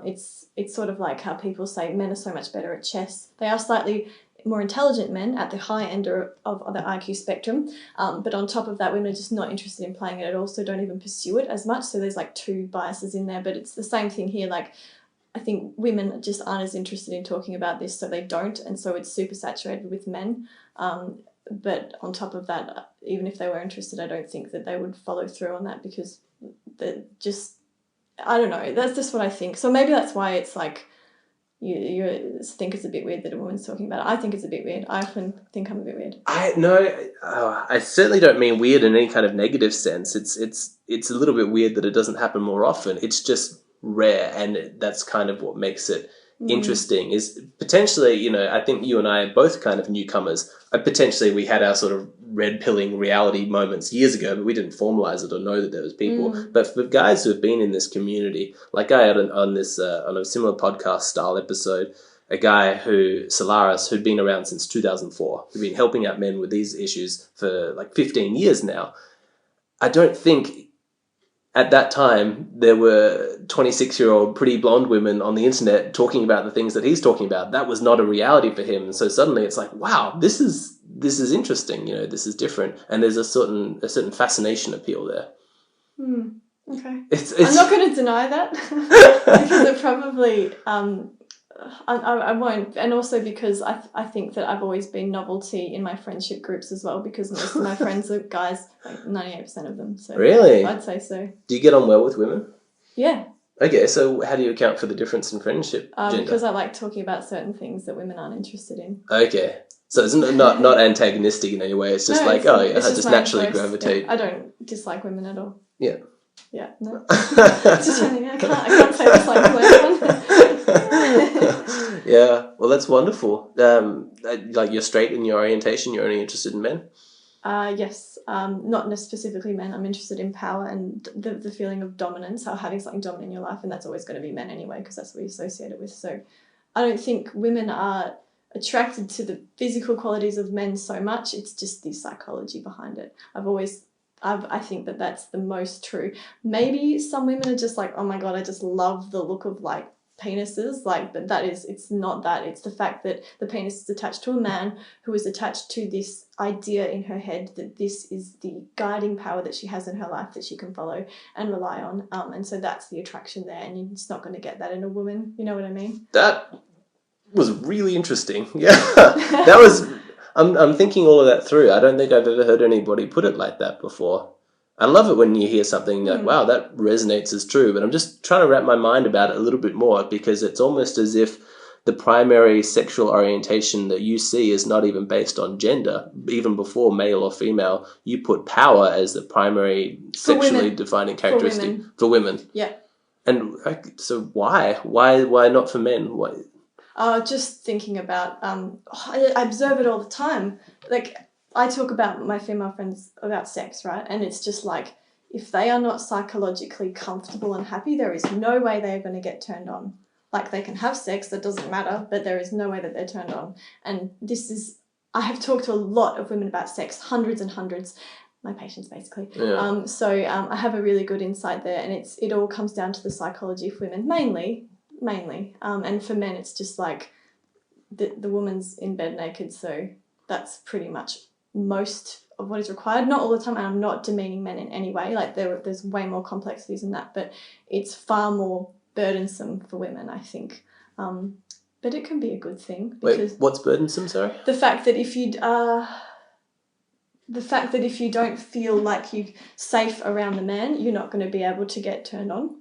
It's sort of like how people say men are so much better at chess. They are slightly more intelligent men at the high end of the IQ spectrum, but on top of that, women are just not interested in playing it at all, so don't even pursue it as much. So there's like two biases in there, but it's the same thing here. Like, I think women just aren't as interested in talking about this, so they don't, and so it's super saturated with men. But on top of that, even if they were interested, I don't think that they would follow through on that because I don't know, that's just what I think. So maybe that's why it's like you think it's a bit weird that a woman's talking about it. I think it's a bit weird. I often think I'm a bit weird. I certainly don't mean weird in any kind of negative sense. It's a little bit weird that it doesn't happen more often. It's just rare, and that's kind of what makes it interesting. Is potentially, I think you and I are both kind of newcomers. Potentially we had our sort of red pilling reality moments years ago, but we didn't formalize it or know that there was people. But for guys who have been in this community, like I had on a similar podcast style episode, a guy Solaris, who'd been around since 2004, who'd been helping out men with these issues for like 15 years now. I don't think at that time there were 26-year-old pretty blonde women on the internet talking about the things that he's talking about. That was not a reality for him. And so suddenly it's like, wow, this is interesting. This is different, and there's a certain fascination appeal there. Okay. It's I'm not going to deny that because it probably I won't, and also because I think that I've always been novelty in my friendship groups as well, because most of my friends are guys, like 98% of them. So really, I'd say so. Do you get on well with women? Yeah. Okay, so how do you account for the difference in friendship gender? Because I like talking about certain things that women aren't interested in. Okay, so it's not antagonistic in any way. It's just I just naturally gravitate. Yeah, I don't dislike women at all. Yeah. Yeah, no. Just trying I can't say dislike women. Yeah, well, that's wonderful. Like, you're straight in your orientation. You're only interested in men. Yes, not specifically men. I'm interested in power and the feeling of dominance, or having something dominant in your life, and that's always going to be men anyway, because that's what we associate it with. So I don't think women are attracted to the physical qualities of men so much. It's just the psychology behind it. I think that that's the most true. Maybe some women are just like, oh my God, I just love the look of like penises, like, but it's not that. It's the fact that the penis is attached to a man who is attached to this idea in her head that this is the guiding power that she has in her life that she can follow and rely on. And so that's the attraction there, and you're just not going to get that in a woman. You know what I mean? That was really interesting. Yeah, that was. I'm thinking all of that through. I don't think I've ever heard anybody put it like that before. I love it when you hear something like, wow, that resonates as true. But I'm just trying to wrap my mind about it a little bit more, because it's almost as if the primary sexual orientation that you see is not even based on gender. Even before male or female, you put power as the primary sexually defining characteristic for women. Yeah. And so why? Why not for men? Why? Just thinking about, I observe it all the time. Like, I talk about my female friends about sex, right? And it's just like, if they are not psychologically comfortable and happy, there is no way they are going to get turned on. Like, they can have sex, that doesn't matter, but there is no way that they're turned on. And I have talked to a lot of women about sex, hundreds and hundreds, my patients basically. Yeah. So I have a really good insight there, and it all comes down to the psychology of women, mainly. And for men, it's just like the woman's in bed naked, so that's pretty much most of what is required. Not all the time, and I'm not demeaning men in any way. Like there's way more complexities in that, but it's far more burdensome for women, I think. But it can be a good thing. Because wait, what's burdensome, sorry? The fact that if you don't feel like you're safe around the man, you're not going to be able to get turned on.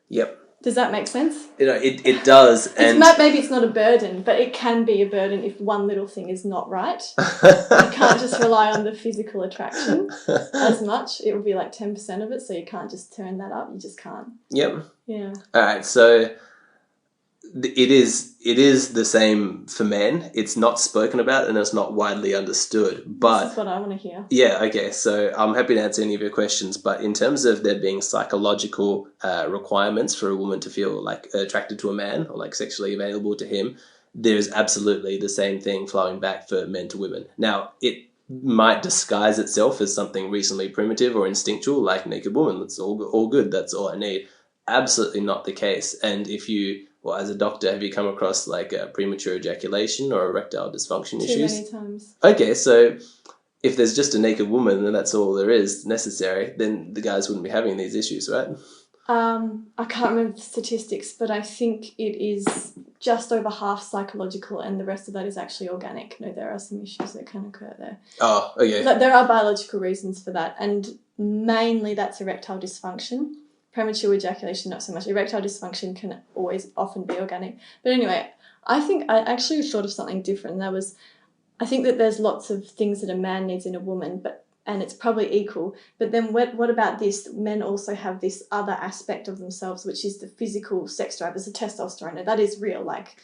Yep. Does that make sense? It does. And maybe it's not a burden, but it can be a burden if one little thing is not right. You can't just rely on the physical attraction as much. It would be like 10% of it, so you can't just turn that up. You just can't. Yep. Yeah. All right, so it is the same for men. It's not spoken about and it's not widely understood. But this is what I want to hear. Yeah, okay. So I'm happy to answer any of your questions. But in terms of there being psychological requirements for a woman to feel like attracted to a man or like sexually available to him, there's absolutely the same thing flowing back for men to women. Now, it might disguise itself as something recently primitive or instinctual, like naked woman. That's all good. That's all I need. Absolutely not the case. And if you, well, as a doctor, have you come across like a premature ejaculation or erectile dysfunction issues? Too many times. Okay, so if there's just a naked woman and that's all there is necessary, then the guys wouldn't be having these issues, right? I can't remember the statistics, but I think it is just over half psychological and the rest of that is actually organic. No, there are some issues that can occur there. Oh, okay. But there are biological reasons for that, and mainly that's erectile dysfunction. Premature ejaculation, not so much. Erectile dysfunction can often be organic. But anyway, I think I actually thought of something different. I think that there's lots of things that a man needs in a woman, and it's probably equal. But then what about this? Men also have this other aspect of themselves, which is the physical sex drive, as the testosterone. And that is real. Like,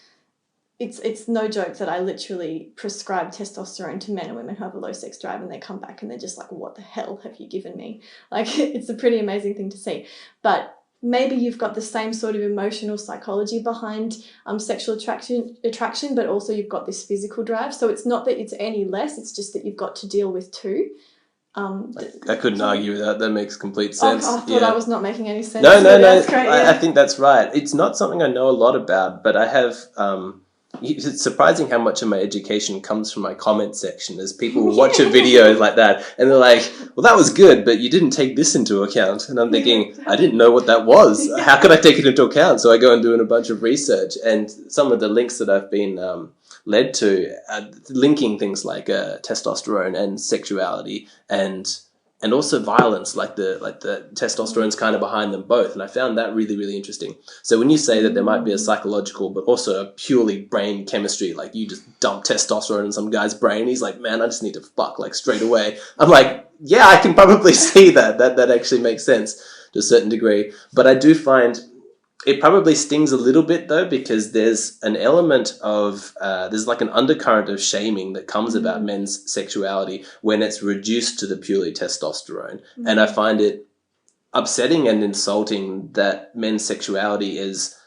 it's no joke that I literally prescribe testosterone to men and women who have a low sex drive, and they come back and they're just like, what the hell have you given me? Like, it's a pretty amazing thing to see. But maybe you've got the same sort of emotional psychology behind sexual attraction, but also you've got this physical drive. So it's not that it's any less, it's just that you've got to deal with two. I couldn't argue with that. That makes complete sense. I thought I was not making any sense. No. That's great, I think that's right. It's not something I know a lot about, but I have... it's surprising how much of my education comes from my comment section as people watch a video like that and they're like, well, that was good, but you didn't take this into account. And I'm thinking, I didn't know what that was. How could I take it into account? So I go and do a bunch of research, and some of the links that I've been led to linking things like testosterone and sexuality and also violence, like the testosterone's kind of behind them both. And I found that really, really interesting. So when you say that there might be a psychological, but also a purely brain chemistry, like you just dump testosterone in some guy's brain, he's like, man, I just need to fuck like straight away. I'm like, yeah, I can probably see that. That actually makes sense to a certain degree. But I do find it probably stings a little bit though, because there's an element of, there's like an undercurrent of shaming that comes about men's sexuality when it's reduced to the purely testosterone. And I find it upsetting and insulting that men's sexuality is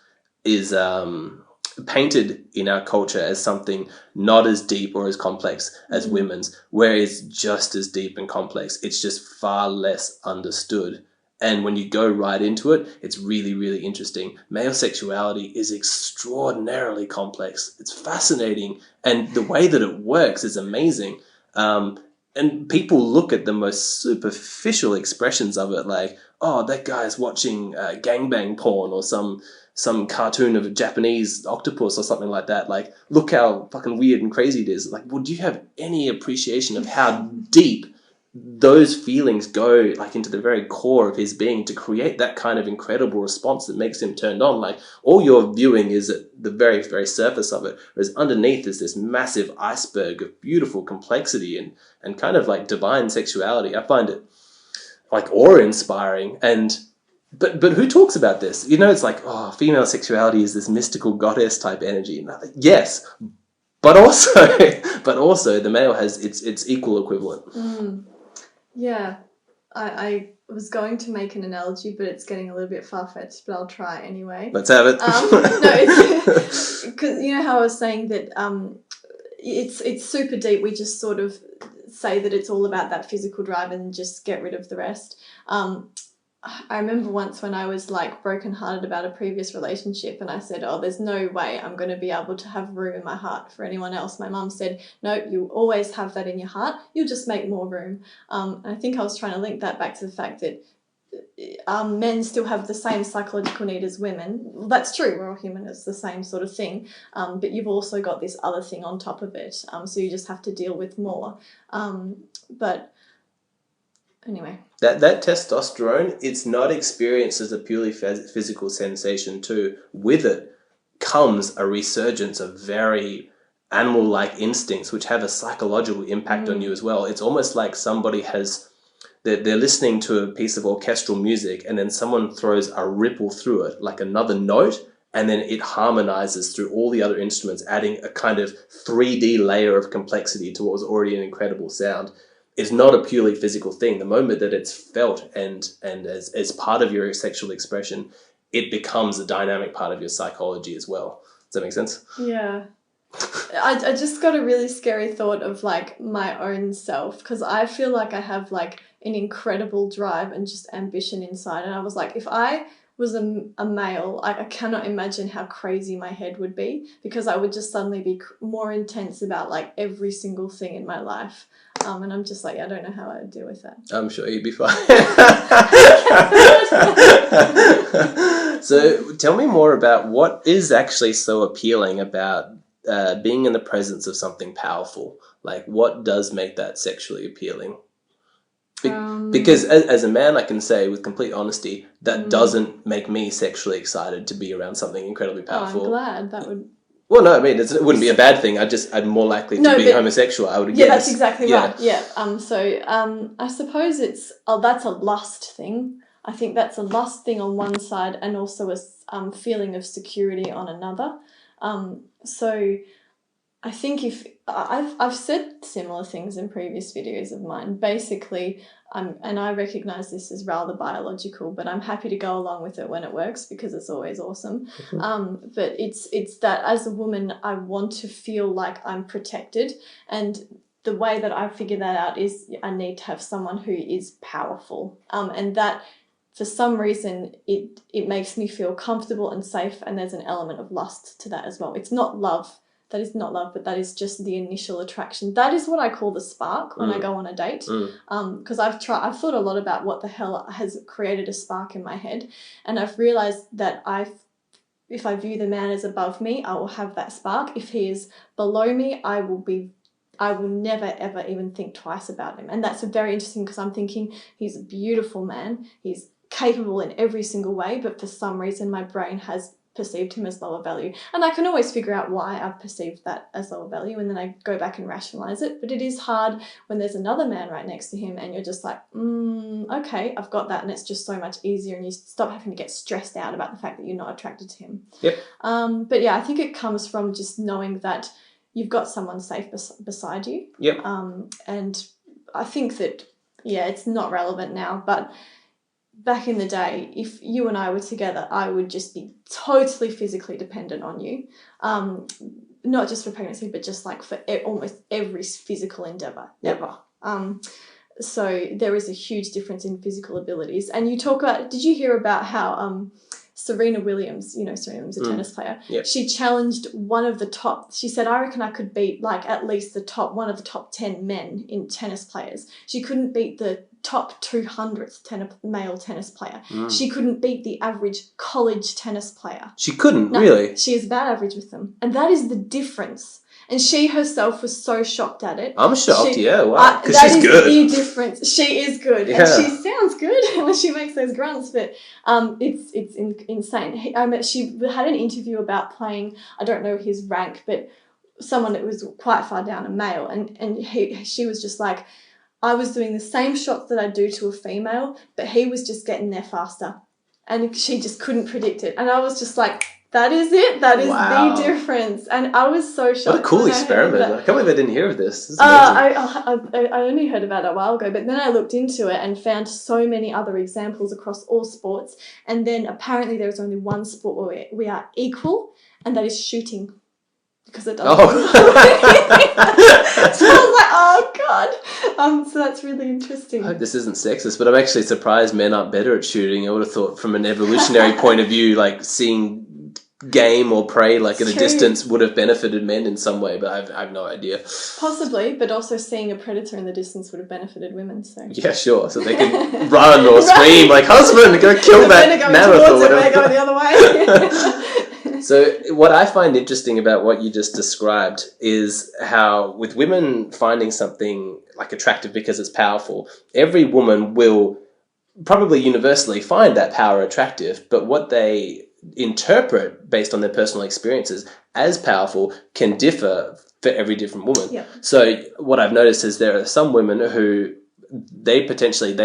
painted in our culture as something not as deep or as complex as women's, where it's just as deep and complex. It's just far less understood. And when you go right into it, it's really, really interesting. Male sexuality is extraordinarily complex. It's fascinating. And the way that it works is amazing. And people look at the most superficial expressions of it, like, oh, that guy's watching gangbang porn or some cartoon of a Japanese octopus or something like that. Like, look how fucking weird and crazy it is. Like, would you have any appreciation of how deep those feelings go, like, into the very core of his being to create that kind of incredible response that makes him turned on? Like, all you're viewing is at the very, very surface of it, whereas underneath is this massive iceberg of beautiful complexity and kind of like divine sexuality. I find it like awe-inspiring. But who talks about this? You know, it's like, oh, female sexuality is this mystical goddess type energy. And yes, but also the male has its equal equivalent. Yeah, I was going to make an analogy, but it's getting a little bit far-fetched, but I'll try anyway. Let's have it. No, because you know how I was saying that it's super deep. We just sort of say that it's all about that physical drive and just get rid of the rest. I remember once when I was like brokenhearted about a previous relationship and I said, oh, there's no way I'm going to be able to have room in my heart for anyone else. My mum said, no, you always have that in your heart. You'll just make more room. And I think I was trying to link that back to the fact that men still have the same psychological need as women. Well, that's true. We're all human. It's the same sort of thing. But you've also got this other thing on top of it. So you just have to deal with more. But anyway. That testosterone, it's not experienced as a purely physical sensation too. With it comes a resurgence of very animal-like instincts which have a psychological impact on you as well. It's almost like somebody they're listening to a piece of orchestral music and then someone throws a ripple through it, like another note, and then it harmonizes through all the other instruments, adding a kind of 3D layer of complexity to what was already an incredible sound. It's not a purely physical thing. The moment that it's felt and as part of your sexual expression, it becomes a dynamic part of your psychology as well. Does that make sense? Yeah. I just got a really scary thought of like my own self, because I feel like I have like an incredible drive and just ambition inside. And I was like, if I was a male, I cannot imagine how crazy my head would be, because I would just suddenly be more intense about like every single thing in my life. And I'm just like, I don't know how I would deal with that. I'm sure you'd be fine. So tell me more about what is actually so appealing about being in the presence of something powerful. Like, what does make that sexually appealing? Because as a man, I can say with complete honesty, that doesn't make me sexually excited to be around something incredibly powerful. Oh, I'm glad. That would... Well, no, I mean, it wouldn't be a bad thing. I'm more likely to be homosexual, I would guess. Yeah, that's exactly right. Yeah. I suppose that's a lust thing. I think that's a lust thing on one side and also a feeling of security on another. So I think if I've said similar things in previous videos of mine, basically, and I recognize this as rather biological, but I'm happy to go along with it when it works because it's always awesome. But it's that as a woman, I want to feel like I'm protected, and the way that I figure that out is I need to have someone who is powerful, and that for some reason it makes me feel comfortable and safe, and there's an element of lust to that as well. It's not love. That is not love, but that is just the initial attraction. That is what I call the spark when I go on a date. Because I've thought a lot about what the hell has created a spark in my head, and I've realized that if I view the man as above me, I will have that spark. If he is below me, I will never ever even think twice about him. And that's very interesting because I'm thinking he's a beautiful man. He's capable in every single way, but for some reason my brain has perceived him as lower value. And I can always figure out why I've perceived that as lower value, and then I go back and rationalize it. But it is hard when there's another man right next to him and you're just like, okay, I've got that, and it's just so much easier, and you stop having to get stressed out about the fact that you're not attracted to him. Yep. But yeah, I think it comes from just knowing that you've got someone safe beside you. Yep. And I think that, yeah, it's not relevant now, but back in the day, if you and I were together, I would just be totally physically dependent on you. Not just for pregnancy, but just like for almost every physical endeavor ever. So there is a huge difference in physical abilities. And you talk about, did you hear about how Serena Williams, you know, Serena Williams, a tennis player, she challenged one of the top, she said, I reckon I could beat like at least one of the top 10 men in tennis players. She couldn't beat the top 200th male tennis player. She couldn't beat the average college tennis player. She couldn't, really? She is about average with them. And that is the difference. And she herself was so shocked at it. I'm shocked, wow. Because she's good. That is the difference. She is good. Yeah. And she sounds good when she makes those grunts, but it's insane. She had an interview about playing, I don't know his rank, but someone that was quite far down, a male, and she was just like, I was doing the same shots that I do to a female, but he was just getting there faster. And she just couldn't predict it. And I was just like, that is it. That is the difference. And I was so shocked. What a cool experiment. I can't believe I didn't hear of this. This is amazing. I only heard about it a while ago, but then I looked into it and found so many other examples across all sports. And then apparently there is only one sport where we are equal, and that is shooting. Because it doesn't. So I was like, oh God. So That's really interesting. I hope this isn't sexist, but I'm actually surprised men aren't better at shooting. I would have thought from an evolutionary point of view, like seeing game or prey like at a distance would have benefited men in some way, but I have no idea. Possibly, but also seeing a predator in the distance would have benefited women. So yeah, sure. So they can run or scream like, "Husband, go kill that mammoth or whatever." We're going the other way. So what I find interesting about what you just described is how with women finding something like attractive because it's powerful, every woman will probably universally find that power attractive, but what they interpret based on their personal experiences as powerful can differ for every different woman. Yep. So what I've noticed is there are some women who they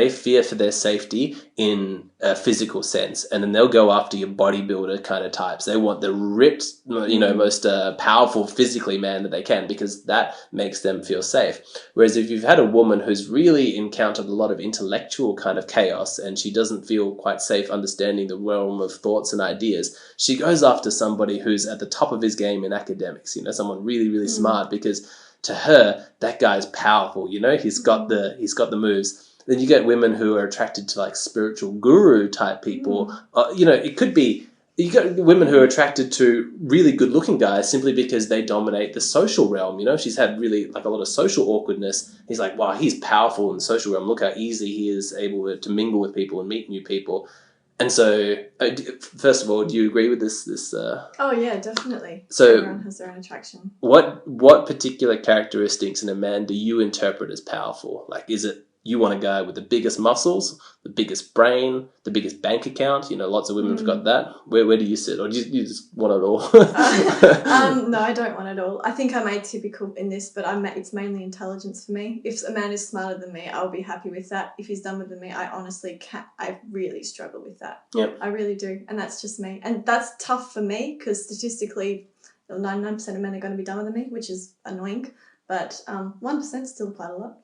fear for their safety in a physical sense, and then they'll go after your bodybuilder kind of types. They want the ripped, most powerful physically man that they can, because that makes them feel safe. Whereas if you've had a woman who's really encountered a lot of intellectual kind of chaos and she doesn't feel quite safe understanding the realm of thoughts and ideas, she goes after somebody who's at the top of his game in academics, someone really, really smart, because to her, that guy's powerful, he's got the moves. Then you get women who are attracted to like spiritual guru type people. It could be, you got women who are attracted to really good looking guys simply because they dominate the social realm. She's had really like a lot of social awkwardness. He's like, wow, he's powerful in the social realm. Look how easy he is able to mingle with people and meet new people. And so, first of all, do you agree with this? Oh yeah, definitely. So everyone has their own attraction. What particular characteristics in a man do you interpret as powerful? Like, is it you want a guy with the biggest muscles, the biggest brain, the biggest bank account? Lots of women have got that. Where do you sit, or do you just want it all? No, I don't want it all. I think I'm atypical in this, but it's mainly intelligence for me. If a man is smarter than me, I'll be happy with that. If he's dumber than me, I honestly can't. I really struggle with that. Yep. I really do, and that's just me. And that's tough for me because statistically, 99% of men are going to be dumber than me, which is annoying. But 1% still quite a lot.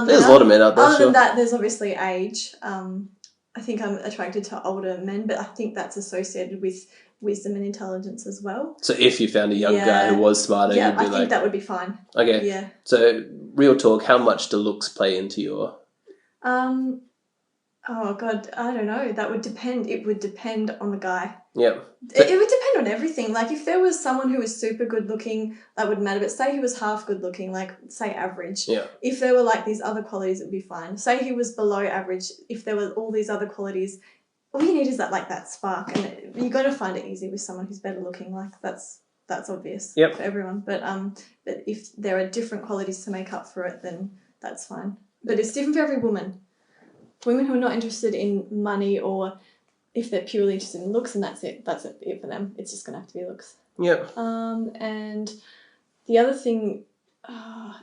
There's a lot of men out there. Other than that, there's obviously age. I think I'm attracted to older men, but I think that's associated with wisdom and intelligence as well. So if you found a young guy who was smarter, you'd be I think that would be fine. Okay. Yeah. So real talk, how much do looks play into your... Oh God, I don't know. That would depend. It would depend on the guy. Yep. It would depend on everything. Like if there was someone who was super good looking, that would matter. But say he was half good looking, like say average. Yeah. If there were like these other qualities, it would be fine. Say he was below average. If there were all these other qualities, all you need is that spark, and you got to find it easy with someone who's better looking. Like that's obvious for everyone. But if there are different qualities to make up for it, then that's fine. But it's different for every woman. Women who are not interested in money, or if they're purely interested in looks, and that's it for them. It's just going to have to be looks. Yep. And the other thing,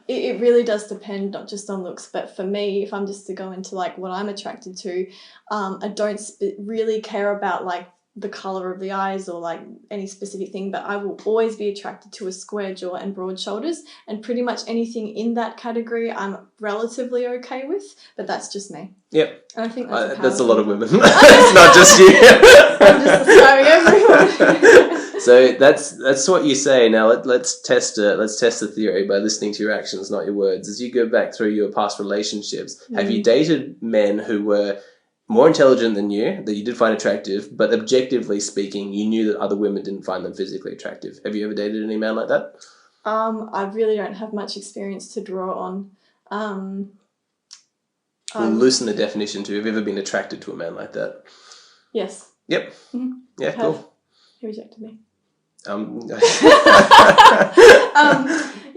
it really does depend not just on looks, but for me, if I'm just to go into like what I'm attracted to, I don't really care about like the colour of the eyes or like any specific thing, but I will always be attracted to a square jaw and broad shoulders, and pretty much anything in that category I'm relatively okay with, but that's just me. Yep. And I think that's a lot of women. It's not just you. I'm just describing everyone. So that's what you say. Now let's test the theory by listening to your actions, not your words. As you go back through your past relationships, have you dated men who were more intelligent than you, that you did find attractive, but objectively speaking, you knew that other women didn't find them physically attractive? Have you ever dated any man like that? I really don't have much experience to draw on. We'll loosen the definition to, have you ever been attracted to a man like that? Yes. Yep. Mm-hmm. Yeah, cool. He rejected me.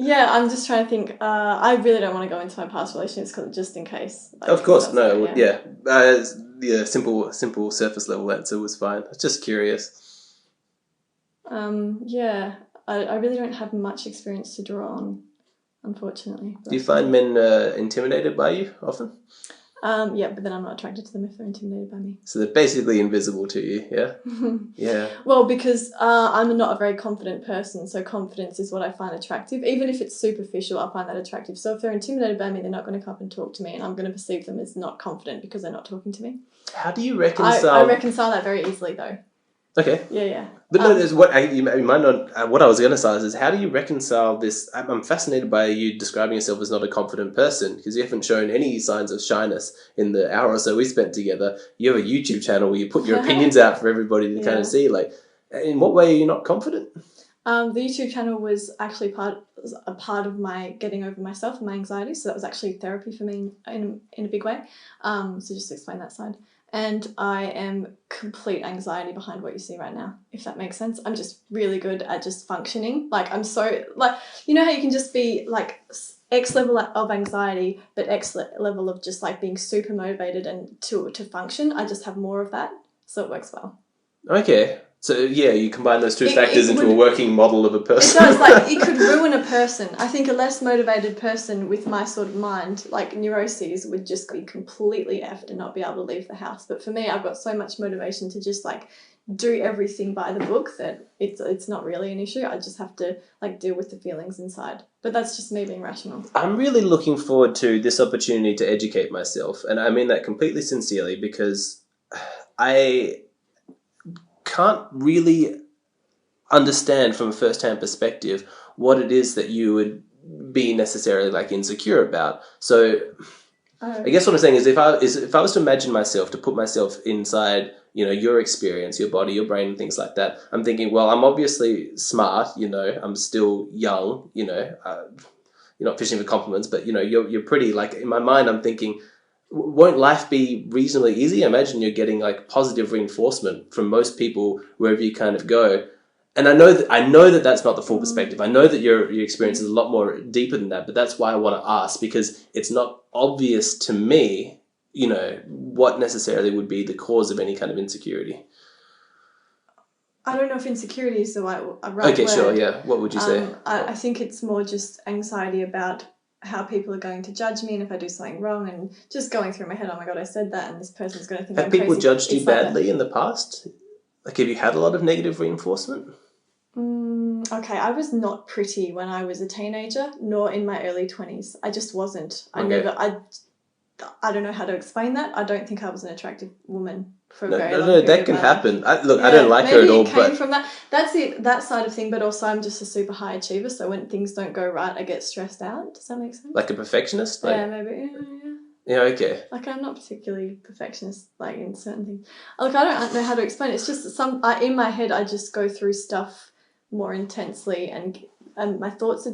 Yeah, I'm just trying to think. I really don't want to go into my past relationships just in case. Of course, no, yeah. Simple surface level answer was fine. I was just curious. Yeah, I really don't have much experience to draw on, unfortunately. Do you find men intimidated by you often? Yeah, but then I'm not attracted to them if they're intimidated by me. So they're basically invisible to you, yeah? Yeah. Well, because I'm not a very confident person, so confidence is what I find attractive. Even if it's superficial, I find that attractive. So if they're intimidated by me, they're not going to come up and talk to me, and I'm going to perceive them as not confident because they're not talking to me. How do you reconcile... I reconcile that very easily, though. Okay. Yeah. But no, there's what you might not. What I was going to say is, how do you reconcile this? I'm fascinated by you describing yourself as not a confident person because you haven't shown any signs of shyness in the hour or so we spent together. You have a YouTube channel where you put your opinions out for everybody to kind of see. Like, in what way are you not confident? The YouTube channel was actually a part of my getting over myself and my anxiety. So that was actually therapy for me in a big way. So just to explain that side. And I am complete anxiety behind what you see right now, if that makes sense. I'm just really good at just functioning. Like, I'm so, like, you know how you can just be like X level of anxiety, but X level of just like being super motivated and to function. I just have more of that. So it works well. Okay. So, yeah, you combine those two factors into a working model of a person. It does. Like, it could ruin a person. I think a less motivated person with my sort of mind, like neuroses, would just be completely effed and not be able to leave the house. But for me, I've got so much motivation to just, like, do everything by the book that it's not really an issue. I just have to, like, deal with the feelings inside. But that's just me being rational. I'm really looking forward to this opportunity to educate myself. And I mean that completely sincerely because I can't really understand from a first-hand perspective what it is that you would be necessarily like insecure about. So I guess what I'm saying is if I was to imagine myself, to put myself inside, you know, your experience, your body, your brain, and things like that, I'm thinking, well, I'm obviously smart, you know, I'm still young, you know, you're not fishing for compliments, but you know, you're pretty. Like in my mind, I'm thinking, won't life be reasonably easy? I imagine you're getting like positive reinforcement from most people wherever you kind of go. And I know that that's not the full perspective. I know that your experience is a lot more deeper than that, but that's why I want to ask, because it's not obvious to me, you know, what necessarily would be the cause of any kind of insecurity. I don't know if insecurity is the right okay, word. Sure, yeah. What would you say? I think it's more just anxiety about how people are going to judge me and if I do something wrong, and just going through my head, oh my God, I said that and this person's going to think I'm crazy. Have people judged you badly in the past? Like, have you had a lot of negative reinforcement? Okay, I was not pretty when I was a teenager, nor in my early 20s. I just wasn't. I don't know how to explain that. I don't think I was an attractive woman for a very long period. That can happen. I don't like her at all. Maybe it came from that. That's that side of thing, but also I'm just a super high achiever, so when things don't go right, I get stressed out. Does that make sense? Like a perfectionist? Like, yeah, maybe. Yeah, okay. Like, I'm not particularly perfectionist, like, in certain things. Like, I don't know how to explain it. It's just in my head, I just go through stuff more intensely, and my thoughts are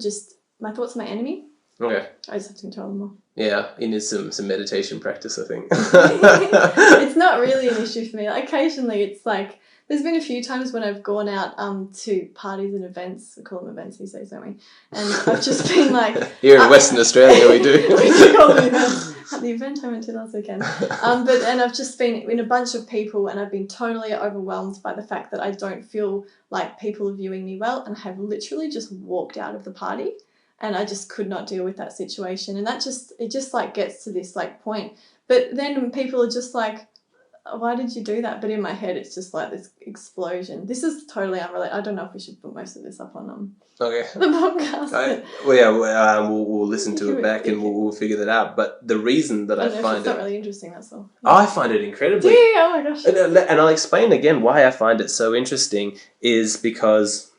my enemy. Okay. I just have to control them more. Yeah, you need some meditation practice, I think. It's not really an issue for me. Like, occasionally, it's like, there's been a few times when I've gone out to parties and events. We call them events these days, don't we? And I've just been like... Here in Western Australia, we do. We do call them events. At the event I went to last weekend. And I've just been in a bunch of people and I've been totally overwhelmed by the fact that I don't feel like people are viewing me well, and I have literally just walked out of the party. And I just could not deal with that situation. And it just like gets to this like point. But then people are just like, why did you do that? But in my head, it's just like this explosion. This is totally unrelated. I don't know if we should put most of this up on the podcast. We'll listen to it back and we'll figure that out. But the reason that I find it's not really interesting, that's all. I find it incredibly... Oh my gosh. And I'll explain again why I find it so interesting is because...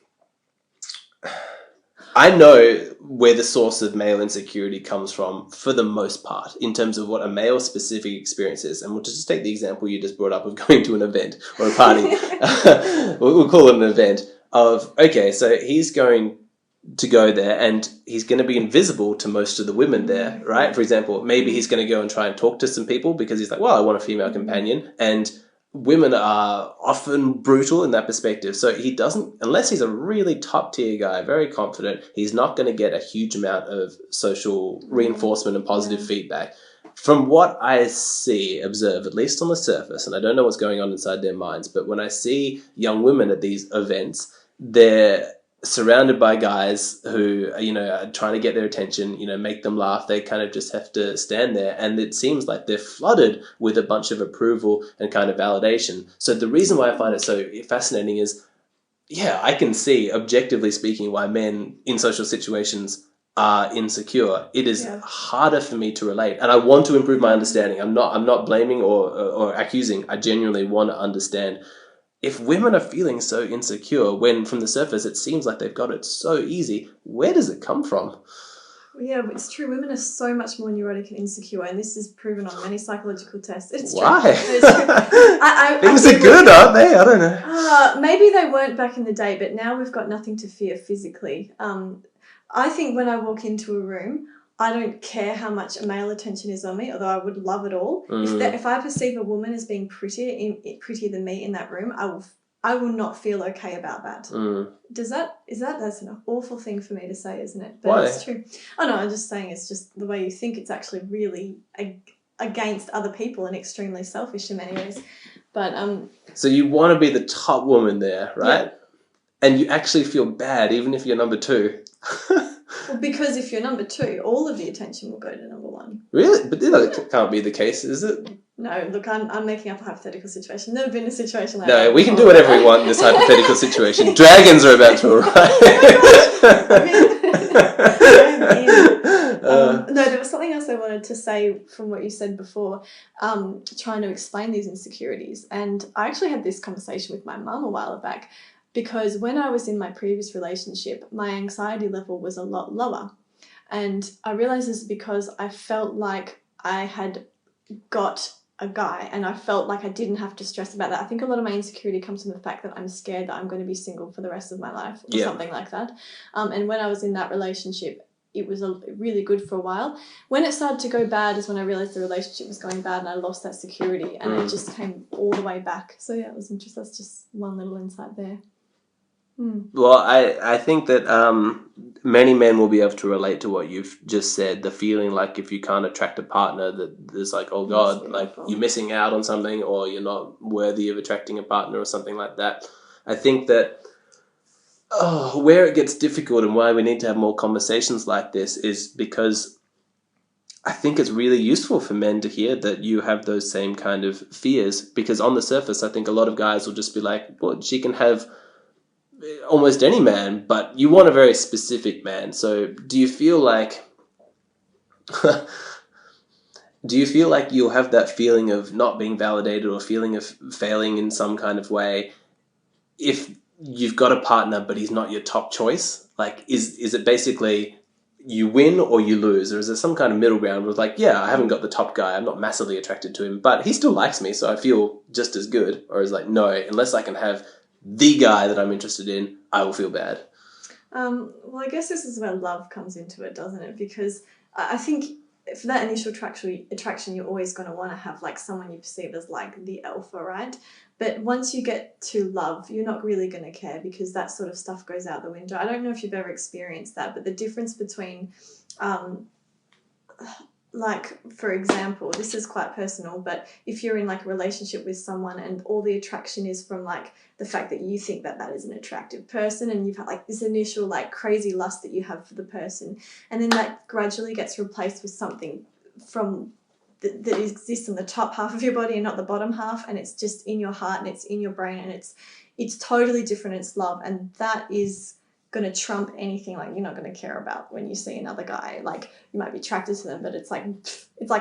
I know where the source of male insecurity comes from for the most part in terms of what a male specific experience is. And we'll just take the example you just brought up of going to an event or a party. We'll call it an event of, okay, so he's going to go there and he's going to be invisible to most of the women there, right? For example, maybe he's going to go and try and talk to some people because he's like, well, I want a female companion. And women are often brutal in that perspective. So he doesn't, unless he's a really top tier guy, very confident, he's not going to get a huge amount of social reinforcement and positive feedback. From what I observe, at least on the surface, and I don't know what's going on inside their minds, but when I see young women at these events, they're surrounded by guys who, you know, are trying to get their attention, you know, make them laugh. They kind of just have to stand there, and it seems like they're flooded with a bunch of approval and kind of validation. So the reason why I find it so fascinating is, yeah, I can see, objectively speaking, why men in social situations are insecure. It is harder for me to relate, and I want to improve my understanding. I'm not blaming or accusing. I genuinely want to understand if women are feeling so insecure when from the surface it seems like they've got it so easy, where does it come from? Yeah, it's true. Women are so much more neurotic and insecure, and this is proven on many psychological tests. It's Why? true. It's true. Things are good, aren't they? I don't know. Maybe they weren't back in the day, but now we've got nothing to fear physically. I think when I walk into a room, I don't care how much male attention is on me, although I would love it all. If I perceive a woman as being prettier than me in that room, I will not feel okay about that. That's an awful thing for me to say, isn't it? But Why? It's true. Oh no, I'm just saying it's just the way you think. It's actually really against other people and extremely selfish in many ways. But so you want to be the top woman there, right? Yeah. And you actually feel bad even if you're number 2. Well, because if you're number 2, all of the attention will go to number 1. Really? But that can't be the case, is it? No, look, I'm making up a hypothetical situation. Never been in a situation like that. No, we can do whatever we want in this hypothetical situation. Dragons are about to arrive. No, there was something else I wanted to say from what you said before, trying to explain these insecurities. And I actually had this conversation with my mum a while back, because when I was in my previous relationship, my anxiety level was a lot lower. And I realized this because I felt like I had got a guy and I felt like I didn't have to stress about that. I think a lot of my insecurity comes from the fact that I'm scared that I'm going to be single for the rest of my life or something like that. And when I was in that relationship, it was really good for a while. When it started to go bad is when I realized the relationship was going bad and I lost that security, and it just came all the way back. So yeah, it was interesting. That's just one little insight there. Well, I think that many men will be able to relate to what you've just said. The feeling like if you can't attract a partner, that there's like, oh God, like you're missing out on something, or you're not worthy of attracting a partner or something like that. I think that where it gets difficult and why we need to have more conversations like this is because I think it's really useful for men to hear that you have those same kind of fears, because on the surface, I think a lot of guys will just be like, well, she can have almost any man, but you want a very specific man. So do you feel like you'll have that feeling of not being validated or feeling of failing in some kind of way if you've got a partner but he's not your top choice? Like is it basically you win or you lose, or is there some kind of middle ground where it's like, yeah, I haven't got the top guy, I'm not massively attracted to him, but he still likes me, so I feel just as good? Or is like, no, unless I can have the guy that I'm interested in, I will feel bad? Well, I guess this is where love comes into it, doesn't it? Because I think for that initial attraction, you're always going to want to have like someone you perceive as like the alpha, right? But once you get to love, you're not really going to care, because that sort of stuff goes out the window. I don't know if you've ever experienced that, but the difference between like, for example, this is quite personal, but if you're in like a relationship with someone and all the attraction is from like the fact that you think that is an attractive person, and you've had like this initial like crazy lust that you have for the person, and then that gradually gets replaced with something from that exists in the top half of your body and not the bottom half, and it's just in your heart and it's in your brain, and it's totally different. It's love, and that is going to trump anything like you're not going to care about when you see another guy. Like, you might be attracted to them, but it's like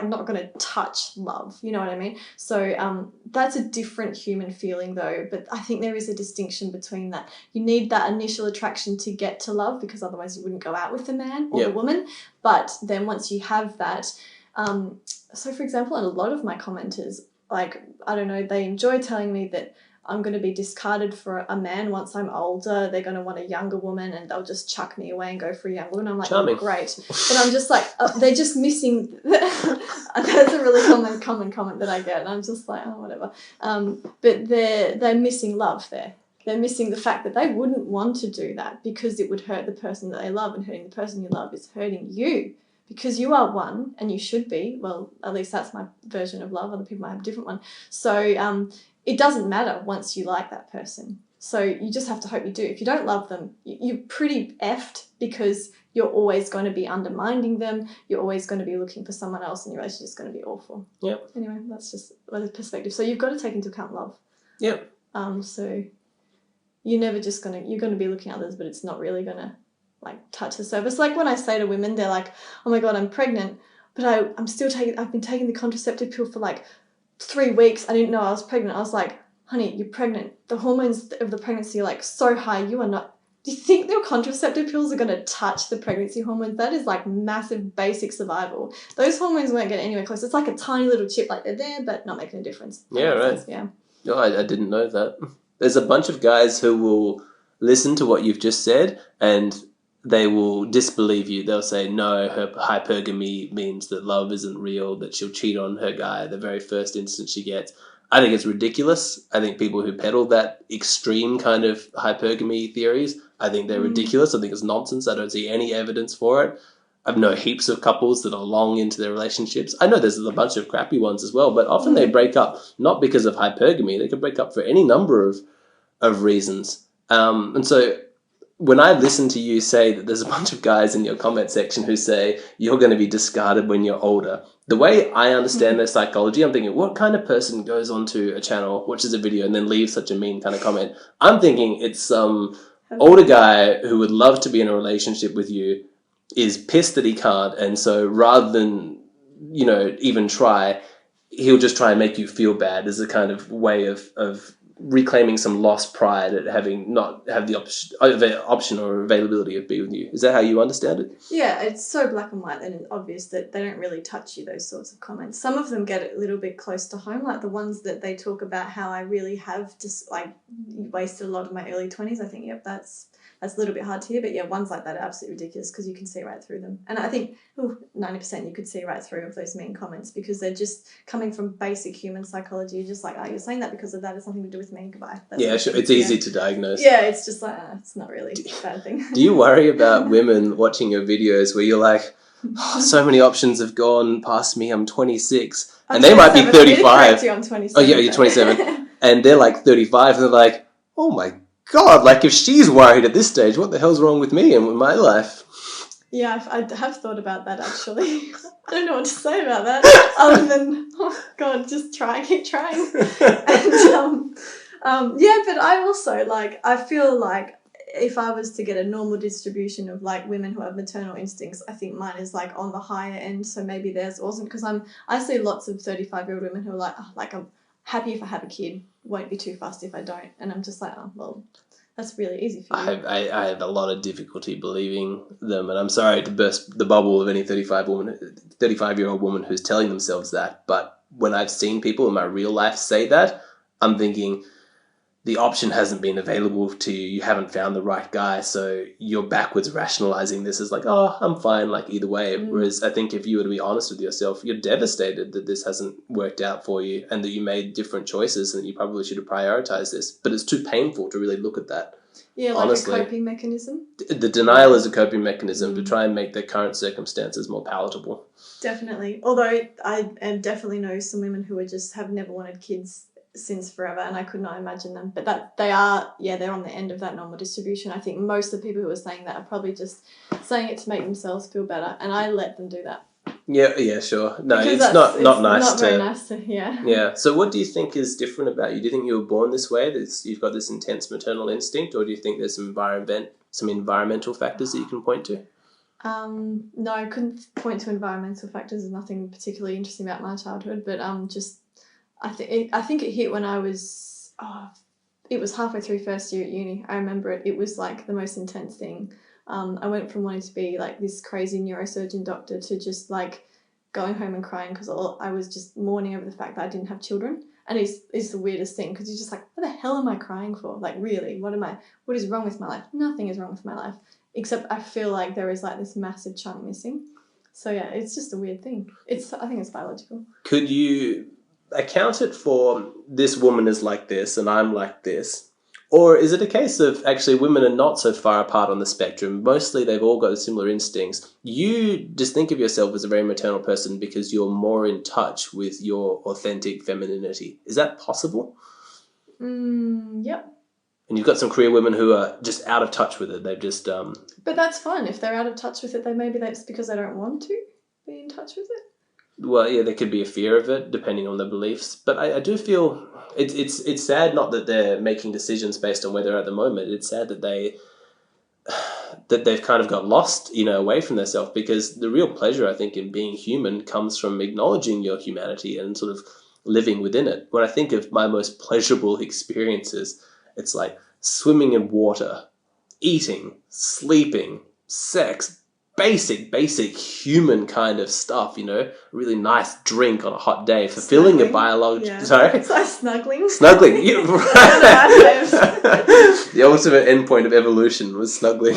not going to touch love, you know what I mean? So that's a different human feeling though, but I think there is a distinction between that. You need that initial attraction to get to love, because otherwise you wouldn't go out with the man or the woman. But then once you have that, so for example, and a lot of my commenters, like, I don't know, they enjoy telling me that I'm going to be discarded for a man once I'm older. They're going to want a younger woman and they'll just chuck me away and go for a younger woman. I'm like, oh, great. But I'm just like, they're just missing. That's a really common comment that I get. And I'm just like, oh, whatever. But they're missing love there. They're missing the fact that they wouldn't want to do that because it would hurt the person that they love, and hurting the person you love is hurting you. Because you are one, and you should be. Well, at least that's my version of love. Other people might have a different one. So it doesn't matter once you like that person. So you just have to hope you do. If you don't love them, you're pretty effed, because you're always going to be undermining them. You're always going to be looking for someone else, and your relationship is going to be awful. Yep. Anyway, that's just a perspective. So you've got to take into account love. Yep. So you're never just you're going to be looking at others, but it's not really going to like touch the surface. Like when I say to women, they're like, oh my God, I'm pregnant, but I've been taking the contraceptive pill for like 3 weeks. I didn't know I was pregnant. I was like, honey, you're pregnant. The hormones of the pregnancy are like so high. You are not. Do you think their contraceptive pills are going to touch the pregnancy hormones? That is like massive basic survival. Those hormones won't get anywhere close. It's like a tiny little chip, like they're there, but not making a difference. Yeah, right. Sense. Yeah. No, I didn't know that. There's a bunch of guys who will listen to what you've just said and they will disbelieve you. They'll say, no, her hypergamy means that love isn't real, that she'll cheat on her guy the very first instance she gets. I think it's ridiculous. I think people who peddle that extreme kind of hypergamy theories, I think they're ridiculous. I think it's nonsense. I don't see any evidence for it. I've known heaps of couples that are long into their relationships. I know there's a bunch of crappy ones as well, but often they break up not because of hypergamy. They can break up for any number of reasons. And so when I listen to you say that there's a bunch of guys in your comment section who say you're going to be discarded when you're older, the way I understand their psychology, I'm thinking, what kind of person goes onto a channel, watches a video, and then leaves such a mean kind of comment? I'm thinking it's some older guy who would love to be in a relationship with you, is pissed that he can't, and so rather than, even try, he'll just try and make you feel bad as a kind of way of reclaiming some lost pride at having not have the option or availability of being with you. Is that how you understand it? Yeah, it's so black and white and it's obvious that they don't really touch you, those sorts of comments. Some of them get a little bit close to home, like the ones that they talk about how I really have just like wasted a lot of my early 20s. I think, yep, that's a little bit hard to hear, but yeah, ones like that are absolutely ridiculous because you can see right through them. And I think 90% you could see right through of those mean comments because they're just coming from basic human psychology. You're just like, oh, you're saying that because of that. It's nothing to do with me. Goodbye. Yeah, sure. It's easy to diagnose. Yeah, it's just like, it's not really a bad thing. Do you worry about women watching your videos where you're like, oh, so many options have gone past me, I'm 26, and they might be 35. I'm 27. Oh yeah, you're 27. And they're like 35 and they're like, oh my God, like if she's worried at this stage, what the hell's wrong with me and with my life? Yeah, I have thought about that actually. I don't know what to say about that other than, oh God, just keep trying. And yeah, but I also I feel like if I was to get a normal distribution of like women who have maternal instincts, I think mine is like on the higher end. So maybe theirs wasn't, because I see lots of 35-year-old women who are like I'm happy if I have a kid, won't be too fussed if I don't, and I'm just like, oh well, that's really easy for you. I have a lot of difficulty believing them, and I'm sorry to burst the bubble of any 35-year-old woman who's telling themselves that, but when I've seen people in my real life say that, I'm thinking the option hasn't been available to you, you haven't found the right guy, so you're backwards rationalizing this as like, oh, I'm fine, like either way. Whereas I think if you were to be honest with yourself, you're devastated that this hasn't worked out for you and that you made different choices and that you probably should have prioritized this. But it's too painful to really look at that. Yeah, like honestly, a coping mechanism. The denial is a coping mechanism to try and make their current circumstances more palatable. Definitely. Although I definitely know some women who have never wanted kids since forever, and I could not imagine them. But they're on the end of that normal distribution. I think most of the people who are saying that are probably just saying it to make themselves feel better, and I let them do that. Yeah, sure. No, because it's not nice. Not very nice to, yeah. Yeah. So what do you think is different about you? Do you think you were born this way, that you've got this intense maternal instinct, or do you think there's some environmental factors that you can point to? No, I couldn't point to environmental factors. There's nothing particularly interesting about my childhood, but I think it hit when I was it was halfway through first year at uni. I remember it. It was like the most intense thing. I went from wanting to be like this crazy neurosurgeon doctor to just like going home and crying because I was just mourning over the fact that I didn't have children. And it's the weirdest thing because you're just like, what the hell am I crying for? Like, really, what is wrong with my life? Nothing is wrong with my life, except I feel like there is like this massive chunk missing. So yeah, it's just a weird thing. I think it's biological. Could you account it for this woman is like this and I'm like this? Or is it a case of actually women are not so far apart on the spectrum? Mostly they've all got similar instincts. You just think of yourself as a very maternal person because you're more in touch with your authentic femininity. Is that possible? Yep. And you've got some queer women who are just out of touch with it. They've just... But that's fine. If they're out of touch with it, maybe that's because they don't want to be in touch with it. Well, yeah, there could be a fear of it, depending on their beliefs. But I do feel it's sad not that they're making decisions based on where they're at the moment. It's sad that they've kind of got lost, away from themselves, because the real pleasure, I think, in being human comes from acknowledging your humanity and sort of living within it. When I think of my most pleasurable experiences, it's like swimming in water, eating, sleeping, sex, basic human kind of stuff, really nice drink on a hot day, fulfilling a biological... Yeah. Sorry? It's like snuggling. Snuggling, yeah, right. The ultimate endpoint of evolution was snuggling.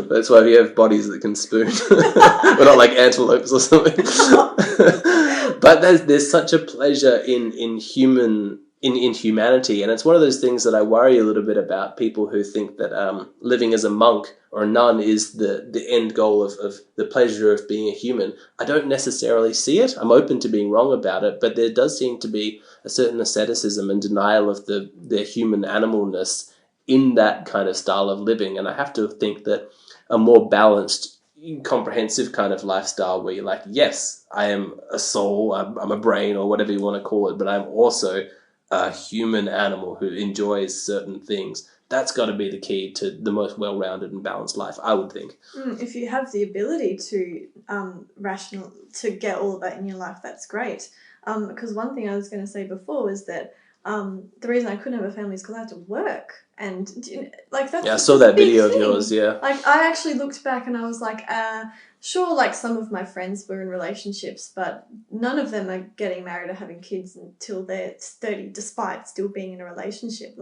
That's why we have bodies that can spoon. We're not like antelopes or something. But there's such a pleasure in humanity, and it's one of those things that I worry a little bit about, people who think that living as a monk or a nun is the end goal of the pleasure of being a human. I don't necessarily see it. I'm open to being wrong about it, but there does seem to be a certain asceticism and denial of their human animalness in that kind of style of living. And I have to think that a more balanced, comprehensive kind of lifestyle where you're like, yes, I am a soul, I'm a brain, or whatever you want to call it, but I'm also a human animal who enjoys certain things. That's got to be the key to the most well-rounded and balanced life, I would think. If you have the ability to to get all of that in your life, that's great. Because one thing I was going to say before was that the reason I couldn't have a family is because I had to work, and that's I saw that video thing. of yours. Yeah, I actually looked back and I was like, sure, some of my friends were in relationships, but none of them are getting married or having kids until they're 30, despite still being in a relationship.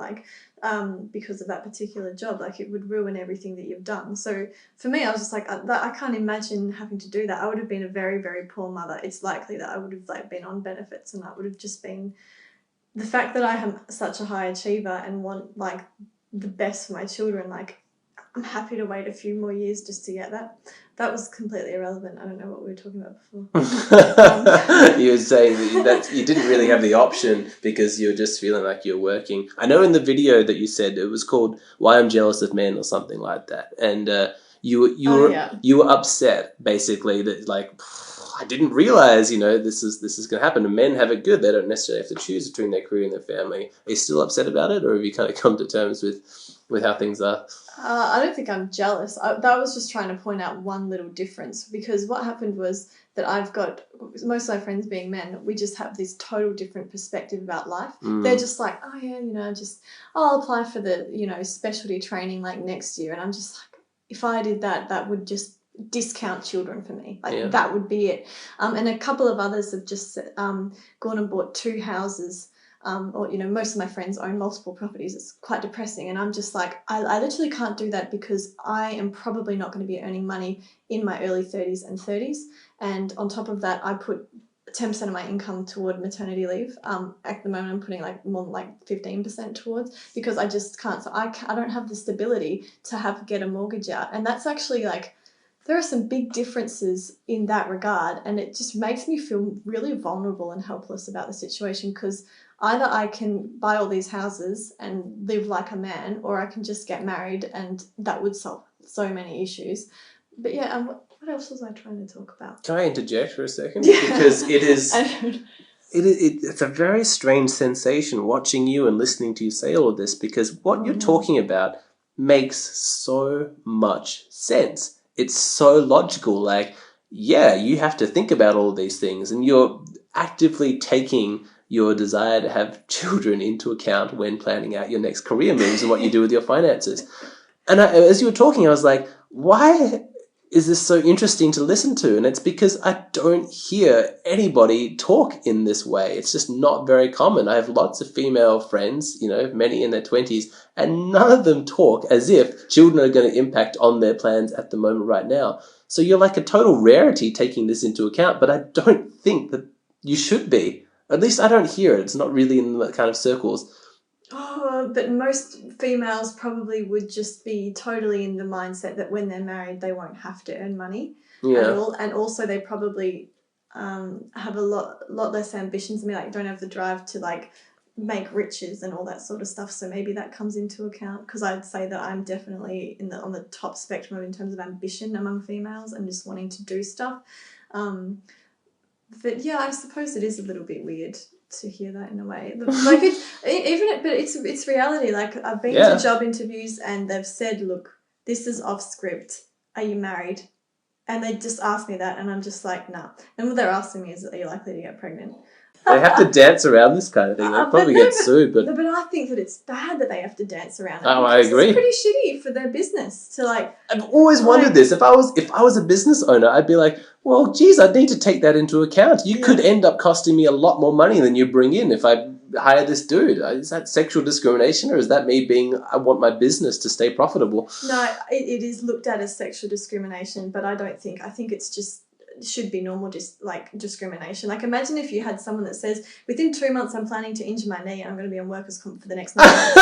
Because of that particular job, it would ruin everything that you've done. So for me, I was just like, I can't imagine having to do that. I would have been a very, very poor mother. It's likely that I would have been on benefits, and that would have just been the fact that I am such a high achiever and want the best for my children. I'm happy to wait a few more years just to get that. That was completely irrelevant. I don't know what we were talking about before. You were saying that you didn't really have the option because you were just feeling like you're working. I know in the video that you said it was called "Why I'm Jealous of Men" or something like that, and you were upset basically that I didn't realize this is going to happen. And men have it good; they don't necessarily have to choose between their career and their family. Are you still upset about it, or have you kind of come to terms with how things are? I don't think I'm jealous. That was just trying to point out one little difference, because what happened was that I've got most of my friends being men. We just have this total different perspective about life. They're just like, oh yeah, I'll apply for the specialty training next year, and I'm just like, if I did that, that would just discount children for me. That would be it. And a couple of others have just gone and bought 2 houses. Or most of my friends own multiple properties. It's quite depressing, and I'm just like, I literally can't do that because I am probably not going to be earning money in my early 30s and 30s, and on top of that I put 10% of my income toward maternity leave. At the moment I'm putting more than 15% towards, because I just can't. So I don't have the stability to get a mortgage out, and that's actually there are some big differences in that regard, and it just makes me feel really vulnerable and helpless about the situation, because either I can buy all these houses and live like a man, or I can just get married, and that would solve so many issues. But yeah, what else was I trying to talk about? Can I interject for a second? Yeah. Because it is... It's a very strange sensation watching you and listening to you say all of this, because what you're talking about makes so much sense. It's so logical. You have to think about all these things, and you're actively taking your desire to have children into account when planning out your next career moves and what you do with your finances. And as you were talking, I was like, why is this so interesting to listen to? And it's because I don't hear anybody talk in this way. It's just not very common. I have lots of female friends, many in their 20s, and none of them talk as if children are going to impact on their plans at the moment right now. So you're like a total rarity taking this into account, but I don't think that you should be. At least I don't hear it. It's not really in the kind of circles. Oh, but most females probably would just be totally in the mindset that when they're married, they won't have to earn money at all. And also they probably have a lot less ambitions. Don't have the drive to make riches and all that sort of stuff. So maybe that comes into account, because I'd say that I'm definitely on the top spectrum in terms of ambition among females and just wanting to do stuff. But yeah, I suppose it is a little bit weird to hear that in a way. But it's reality. I've been to job interviews and they've said, look, this is off script. Are you married? And they just ask me that, and I'm just like, nah. And what they're asking me is, are you likely to get pregnant? They have to dance around this kind of thing. They'll probably get sued. But I think that it's bad that they have to dance around it. Oh, I agree. It's pretty shitty for their business to like. I've always wondered this. If I was a business owner, I'd be like, well, geez, I'd need to take that into account. You could end up costing me a lot more money than you bring in if I hire this dude. Is that sexual discrimination, or is that me I want my business to stay profitable? No, it is looked at as sexual discrimination, but I think it's just should be normal, just like discrimination. Like imagine if you had someone that says within 2 months I'm planning to injure my knee and I'm going to be on workers' comp for the next 9 months.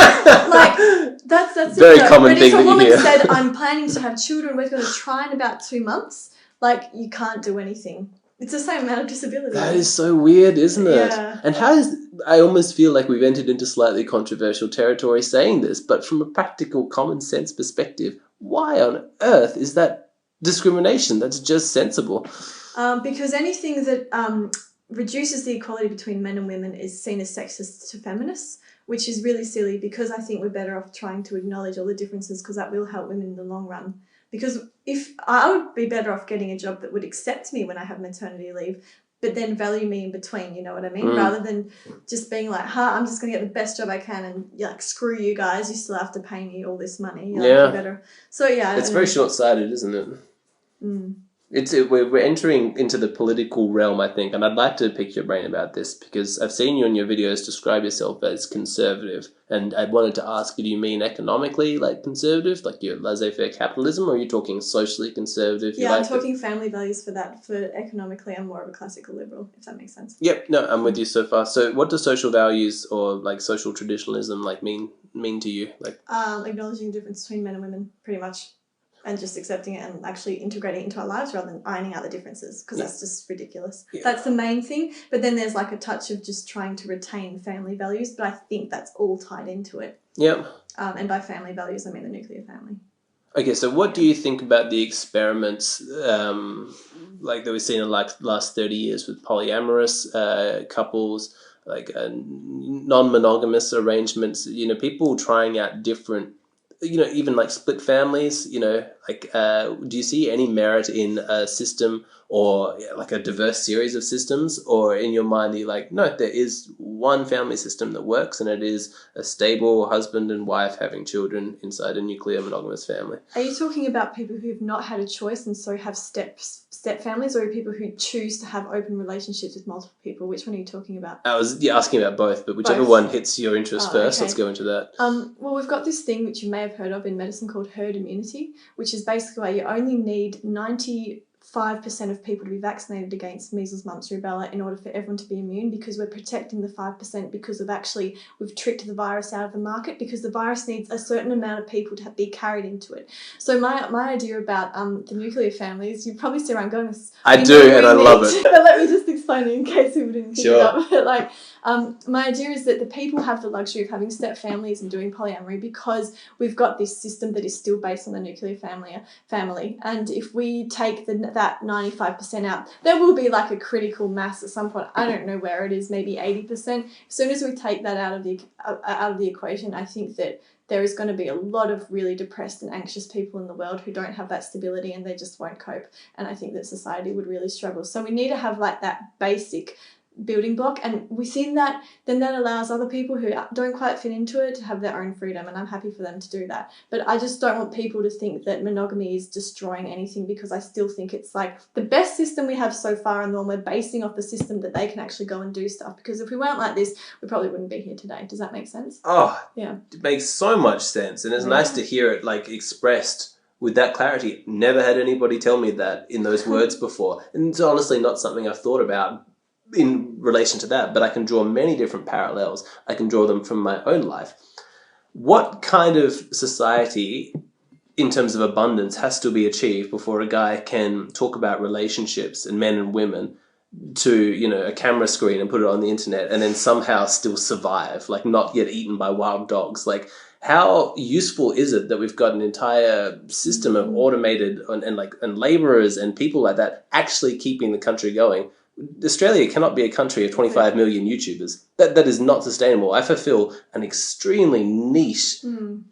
Like that's very it, common but thing. If a woman that you hear. said I'm planning to have children, we're going to try in about 2 months. Like you can't do anything. It's the same amount of disability. That is so weird, isn't it? Yeah. And I almost feel like we've entered into slightly controversial territory saying this, but from a practical common sense perspective, why on earth is that discrimination? That's just sensible. Because anything that reduces the equality between men and women is seen as sexist to feminists, which is really silly because I think we're better off trying to acknowledge all the differences because that will help women in the long run. Because if I would be better off getting a job that would accept me when I have maternity leave, but then value me in between, you know what I mean? Rather than just being like, I'm just going to get the best job I can and like, screw you guys, you still have to pay me all this money. You're better. So, It's very short-sighted, isn't it? We're entering into the political realm, I think, and I'd like to pick your brain about this because I've seen you in your videos describe yourself as conservative, and I wanted to ask, do you mean economically like conservative, like your laissez-faire capitalism, or are you talking socially conservative? Yeah, I'm talking family values for that. For economically, I'm more of a classical liberal, if that makes sense. Yep, no, I'm with you so far. So what do social values or like social traditionalism like mean to you? Like acknowledging the difference between men and women, pretty much. And just accepting it and actually integrating it into our lives rather than ironing out the differences because that's just ridiculous. Yeah. That's the main thing. But then there's like a touch of just trying to retain family values, but I think that's all tied into it. Yep. And by family values, I mean the nuclear family. Okay, so what do you think about the experiments like that we've seen in like last 30 years with polyamorous couples, like non-monogamous arrangements, people trying out different even like split families, like do you see any merit in a system or like a diverse series of systems, or in your mind are you like, no, there is one family system that works and it is a stable husband and wife having children inside a nuclear monogamous family? Are you talking about people who've not had a choice and so have step families, or people who choose to have open relationships with multiple people? Which one are you talking about? I was asking about both, but whichever one hits your interest first, okay. Let's go into that. Well, we've got this thing which you may have heard of in medicine called herd immunity, which is basically where you only need 95% of people to be vaccinated against measles, mumps, rubella in order for everyone to be immune, because we're protecting the 5% because of we've tricked the virus out of the market, because the virus needs a certain amount of people to be carried into it. So my idea about the nuclear family is, you probably see where I'm going with this. I do, and I love it. But let me just explain it in case people didn't pick it up. But my idea is that the people have the luxury of having step families and doing polyamory because we've got this system that is still based on the nuclear family. And if we take that 95% out, there will be like a critical mass at some point. I don't know where it is, maybe 80%. As soon as we take that out of the equation, I think that there is going to be a lot of really depressed and anxious people in the world who don't have that stability and they just won't cope. And I think that society would really struggle. So we need to have like that basic building block, and within that, then that allows other people who don't quite fit into it to have their own freedom, and I'm happy for them to do that. But I just don't want people to think that monogamy is destroying anything, because I still think it's like the best system we have so far, and then we're basing off the system that they can actually go and do stuff, because if we weren't like this, we probably wouldn't be here today. Does that make sense? Oh, yeah, it makes so much sense, and it's nice to hear it like expressed with that clarity. Never had anybody tell me that in those words before, and it's honestly not something I've thought about in relation to that, but I can draw many different parallels. I can draw them from my own life. What kind of society, in terms of abundance, has to be achieved before a guy can talk about relationships and men and women to, a camera screen and put it on the internet and then somehow still survive, like not get eaten by wild dogs? Like, how useful is it that we've got an entire system of automated and laborers and people like that actually keeping the country going? Australia cannot be a country of 25 million YouTubers. That is not sustainable. I fulfill an extremely niche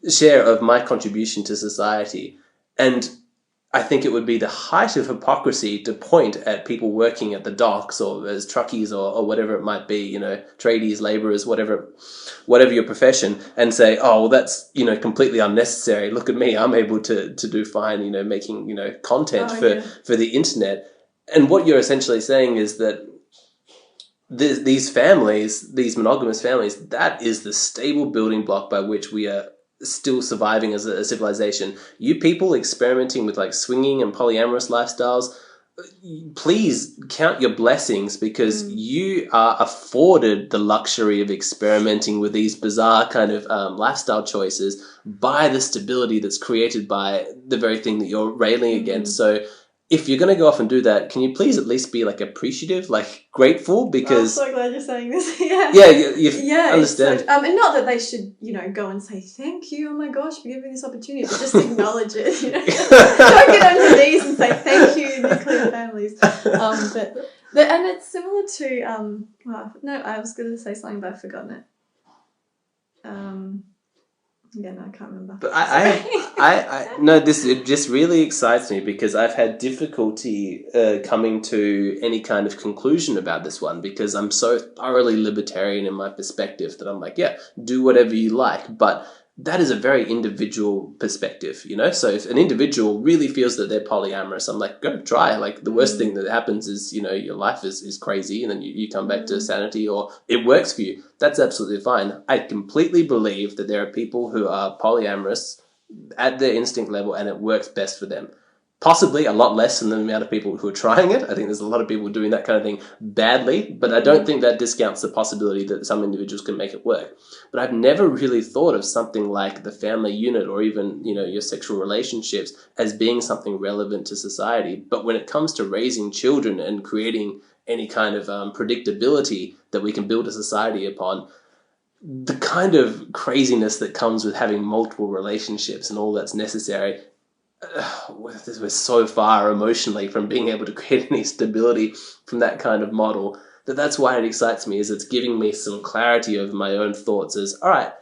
share of my contribution to society. And I think it would be the height of hypocrisy to point at people working at the docks or as truckies or whatever it might be, you know, tradies, labourers, whatever your profession, and say, oh, well, that's, you know, completely unnecessary. Look at me, I'm able to do fine, you know, making, you know, content for the internet. And what you're essentially saying is that these families, these monogamous families, that is the stable building block by which we are still surviving as a civilization. You people experimenting with like swinging and polyamorous lifestyles, please count your blessings, because you are afforded the luxury of experimenting with these bizarre kind of lifestyle choices by the stability that's created by the very thing that you're railing against. So if you're going to go off and do that, can you please at least be like appreciative, like grateful? Because I'm so glad you're saying this. Yeah. Yeah, you understand. And not that they should, you know, go and say thank you. Oh my gosh, for giving me this opportunity, but just acknowledge it. You know, don't get on your knees and say thank you, nuclear families. And it's similar to well, no, I was going to say something, but I've forgotten it. Yeah, no, I can't remember. But I no, it just really excites me, because I've had difficulty coming to any kind of conclusion about this one, because I'm so thoroughly libertarian in my perspective that I'm like, yeah, do whatever you like. But that is a very individual perspective, you know? So if an individual really feels that they're polyamorous, I'm like, go try. Like, the worst thing that happens is, you know, your life is crazy, and then you come back to sanity, or it works for you. That's absolutely fine. I completely believe that there are people who are polyamorous at their instinct level and it works best for them. Possibly a lot less than the amount of people who are trying it. I think there's a lot of people doing that kind of thing badly, but I don't think that discounts the possibility that some individuals can make it work. But I've never really thought of something like the family unit, or even, you know, your sexual relationships, as being something relevant to society. But when it comes to raising children and creating any kind of predictability that we can build a society upon, the kind of craziness that comes with having multiple relationships and all that's necessary, we're so far emotionally from being able to create any stability from that kind of model, that's why it excites me, is it's giving me some clarity over my own thoughts as, all right,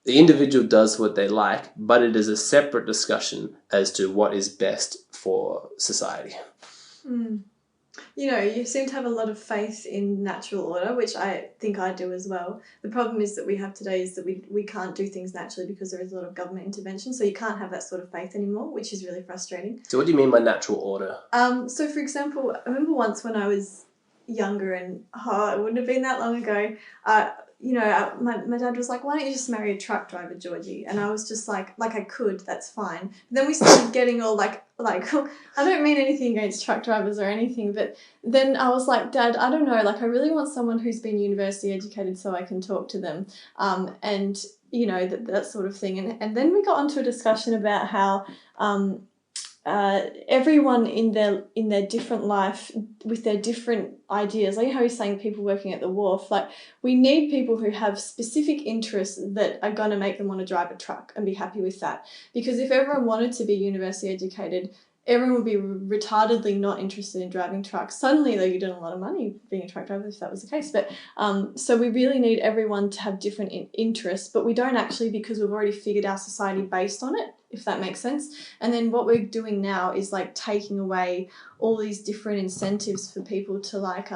the individual does what they like, but it is a separate discussion as to what is best for society. You know, you seem to have a lot of faith in natural order, which I think I do as well. The problem is that we have today is that we can't do things naturally because there is a lot of government intervention, so you can't have that sort of faith anymore, which is really frustrating. So what do you mean by natural order? So for example, I remember once when I was younger, and it wouldn't have been that long ago, you know, my dad was like, why don't you just marry a truck driver, Georgie? And I was just like I could, that's fine. But then we started getting all like, I don't mean anything against truck drivers or anything, but then I was like, Dad, I don't know, like I really want someone who's been university educated so I can talk to them. And, you know, that sort of thing. And then we got onto a discussion about how everyone in their different life with their different ideas, like how he's saying people working at the wharf, like we need people who have specific interests that are going to make them want to drive a truck and be happy with that. Because if everyone wanted to be university educated, everyone would be retardedly not interested in driving trucks. Suddenly, though, you'd earn a lot of money being a truck driver if that was the case. But so we really need everyone to have different interests, but we don't actually, because we've already figured our society based on it, if that makes sense. And then what we're doing now is like taking away all these different incentives for people to like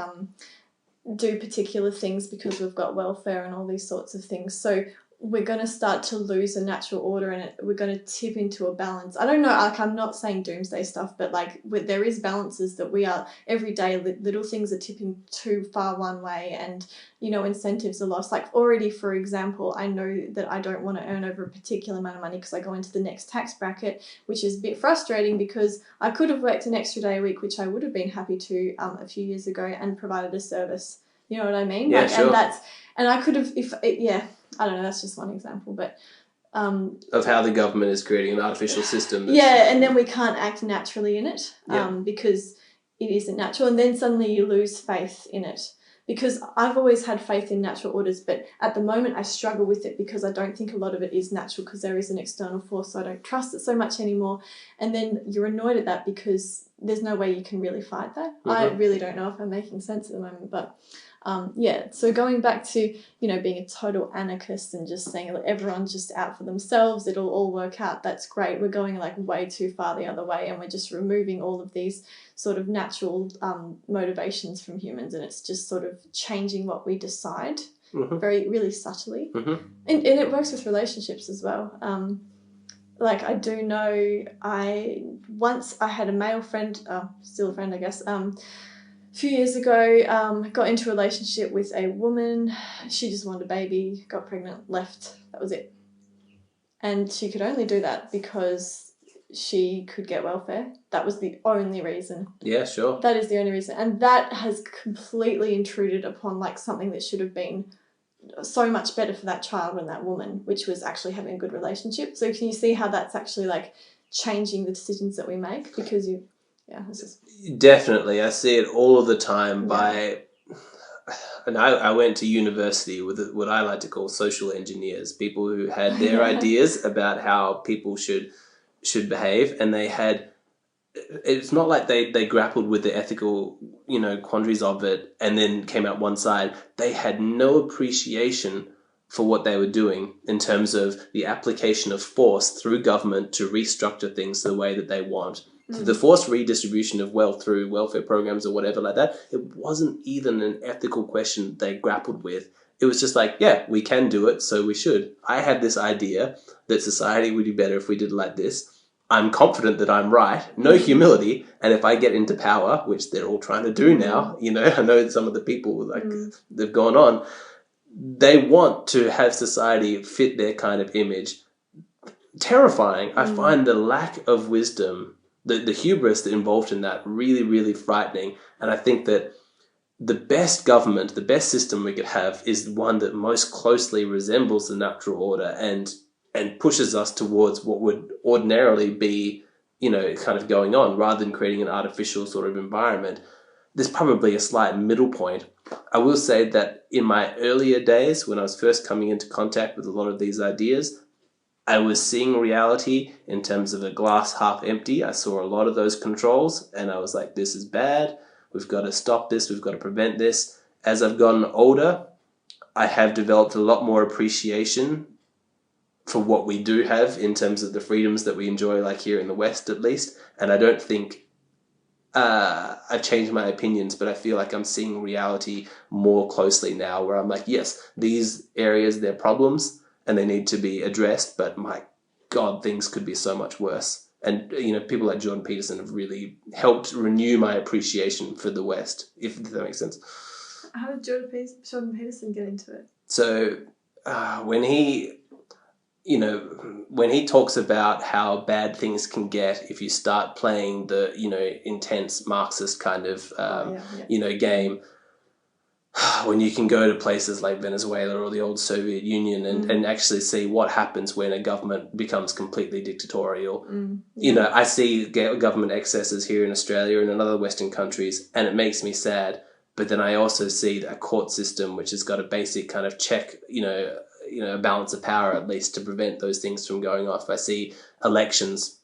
do particular things because we've got welfare and all these sorts of things. So we're going to start to lose a natural order, and we're going to tip into a balance. I don't know, like I'm not saying doomsday stuff, but like there is balances that we are every day, little things are tipping too far one way, and, you know, incentives are lost. Like already, for example, I know that I don't want to earn over a particular amount of money because I go into the next tax bracket, which is a bit frustrating because I could have worked an extra day a week, which I would have been happy to a few years ago, and provided a service. You know what I mean? Yeah, like, sure. And I could have, I don't know, that's just one example, but of how the government is creating an artificial system. And then we can't act naturally in it because it isn't natural, and then suddenly you lose faith in it. Because I've always had faith in natural orders, but at the moment I struggle with it because I don't think a lot of it is natural because there is an external force, so I don't trust it so much anymore. And then you're annoyed at that because there's no way you can really fight that. I really don't know if I'm making sense at the moment, but so going back to, being a total anarchist and just saying like, everyone's just out for themselves, it'll all work out, that's great. We're going like way too far the other way, and we're just removing all of these sort of natural motivations from humans, and it's just sort of changing what we decide really subtly. And it works with relationships as well. Like I do know, once I had a male friend, still a friend I guess, a few years ago, got into a relationship with a woman. She just wanted a baby, got pregnant, left. That was it. And she could only do that because she could get welfare. That was the only reason. Yeah, sure. That is the only reason. And that has completely intruded upon like something that should have been so much better for that child and that woman, which was actually having a good relationship. So can you see how that's actually like changing the decisions that we make? Because it's just... Definitely. I see it all of the time and I went to university with what I like to call social engineers, people who had their ideas about how people should behave, and it's not like they grappled with the ethical, quandaries of it and then came out one side. They had no appreciation for what they were doing in terms of the application of force through government to restructure things the way that they want. The forced redistribution of wealth through welfare programs or whatever like that, it wasn't even an ethical question they grappled with. It was just like, yeah, we can do it, so we should. I had this idea that society would be better if we did it like this. I'm confident that I'm right. No humility. And if I get into power, which they're all trying to do now, I know some of the people they've gone on, they want to have society fit their kind of image. Terrifying. I find the lack of wisdom, the hubris involved in that really, really frightening. And I think that the best government, the best system we could have is one that most closely resembles the natural order and pushes us towards what would ordinarily be, kind of going on, rather than creating an artificial sort of environment. There's probably a slight middle point. I will say that in my earlier days, when I was first coming into contact with a lot of these ideas, I was seeing reality in terms of a glass half empty. I saw a lot of those controls and I was like, this is bad. We've got to stop this. We've got to prevent this. As I've gotten older, I have developed a lot more appreciation for what we do have in terms of the freedoms that we enjoy, like here in the West at least. And I don't think I've changed my opinions, but I feel like I'm seeing reality more closely now, where I'm like, yes, these areas, they're problems and they need to be addressed, but my God, things could be so much worse. And, people like Jordan Peterson have really helped renew my appreciation for the West, if that makes sense. How did Jordan Peterson get into it? So when he talks about how bad things can get if you start playing the, intense Marxist kind of, game, when you can go to places like Venezuela or the old Soviet Union and actually see what happens when a government becomes completely dictatorial. I see government excesses here in Australia and in other Western countries, and it makes me sad. But then I also see a court system which has got a basic kind of check, a balance of power at least to prevent those things from going off. I see elections,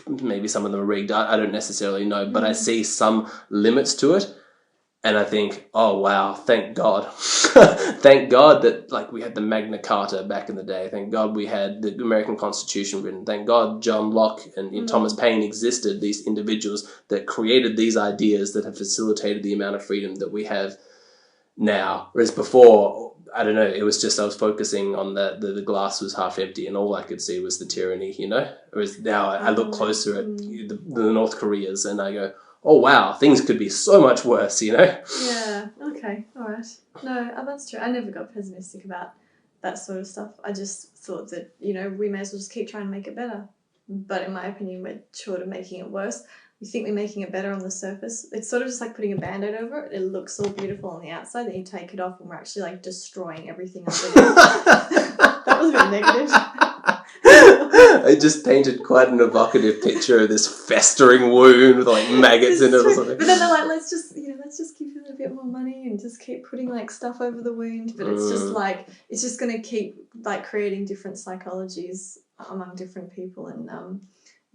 maybe some of them are rigged, I don't necessarily know, but I see some limits to it. And I think, oh, wow, thank God. Thank God that we had the Magna Carta back in the day. Thank God we had the American Constitution written. Thank God John Locke and Thomas Paine existed, these individuals that created these ideas that have facilitated the amount of freedom that we have now. Whereas before, I don't know, it was just I was focusing on the glass was half empty and all I could see was the tyranny, Whereas now I look closer at the North Koreas and I go, oh, wow, things could be so much worse, Yeah, okay, all right. No, that's true. I never got pessimistic about that sort of stuff. I just thought that, we may as well just keep trying to make it better. But in my opinion, we're short of making it worse. We think we're making it better on the surface. It's sort of just like putting a Band-Aid over it. It looks all beautiful on the outside, then you take it off and we're actually destroying everything underneath. That was a bit negative. I just painted quite an evocative picture of this festering wound with maggots in it or something. But then they're like, let's just give it a bit more money and just keep putting stuff over the wound. But it's just it's just going to keep creating different psychologies among different people. And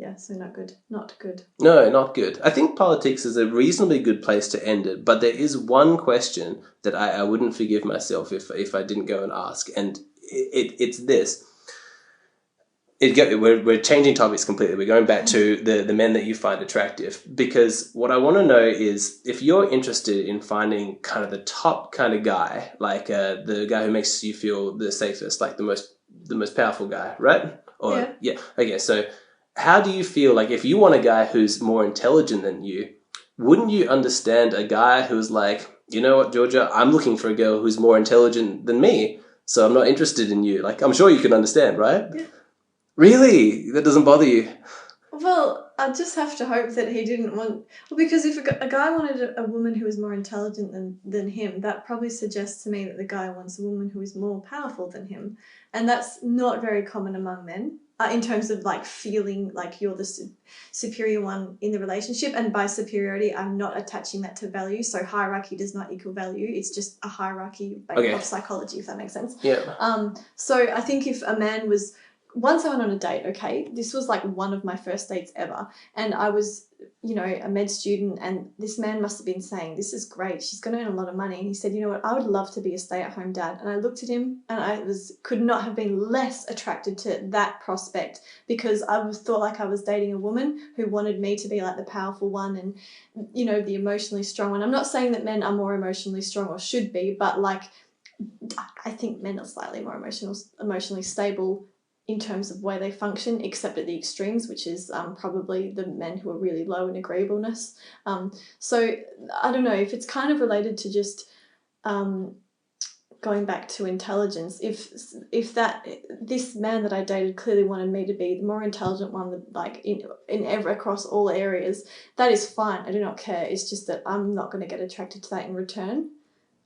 Yeah, so not good. Not good. No, not good. I think politics is a reasonably good place to end it, but there is one question that I wouldn't forgive myself if I didn't go and ask, and it's this. We're changing topics completely. We're going back to the men that you find attractive, because what I want to know is if you're interested in finding kind of the top kind of guy, like the guy who makes you feel the safest, like the most powerful guy, right? Or yeah. Okay, so how do you feel like if you want a guy who's more intelligent than you, wouldn't you understand a guy who's like, you know what, Georgia, I'm looking for a girl who's more intelligent than me, so I'm not interested in you. Like, I'm sure you can understand, right? Yeah. Really? That doesn't bother you? Well, I just have to hope that he didn't want... Well, because if a guy wanted a woman who was more intelligent than him, that probably suggests to me that the guy wants a woman who is more powerful than him. And that's not very common among men in terms of, like, feeling like you're the superior one in the relationship. And by superiority, I'm not attaching that to value. So hierarchy does not equal value. It's just a hierarchy of psychology, if that makes sense. Yeah. So I think if a man was... Once I went on a date, okay, this was like one of my first dates ever, and I was, you know, a med student, and this man must have been saying, this is great, she's going to earn a lot of money, and he said, you know what, I would love to be a stay-at-home dad. And I looked at him, and I could not have been less attracted to that prospect, because I thought like I was dating a woman who wanted me to be like the powerful one and, you know, the emotionally strong one. I'm not saying that men are more emotionally strong or should be, but like I think men are slightly more emotionally stable in terms of where they function, except at the extremes, which is probably the men who are really low in agreeableness. So I don't know if it's kind of related to just going back to intelligence. If this man that I dated clearly wanted me to be the more intelligent one, that, like across all areas, that is fine. I do not care. It's just that I'm not going to get attracted to that in return.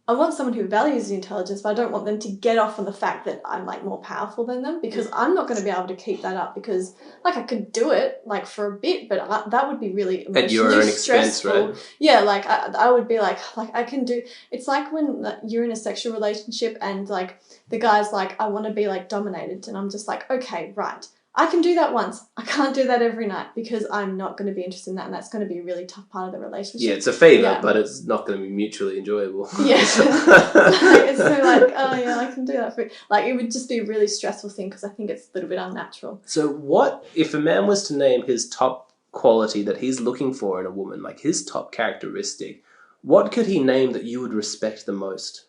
I want someone who values the intelligence, but I don't want them to get off on the fact that I'm like more powerful than them, because I'm not going to be able to keep that up, because like I could do it like for a bit, but that would be really emotionally at your own stressful. expense, right? Yeah, like I would be like I can do. It's like when you're in a sexual relationship and like the guy's like, I want to be like dominated, and I'm just like, okay, right. I can do that once. I can't do that every night, because I'm not going to be interested in that, and that's going to be a really tough part of the relationship. Yeah, it's a favour, but it's not going to be mutually enjoyable. Yeah. It's so like, oh yeah, I can do that for you. Like, it would just be a really stressful thing, because I think it's a little bit unnatural. So what, if a man was to name his top quality that he's looking for in a woman, like his top characteristic, what could he name that you would respect the most?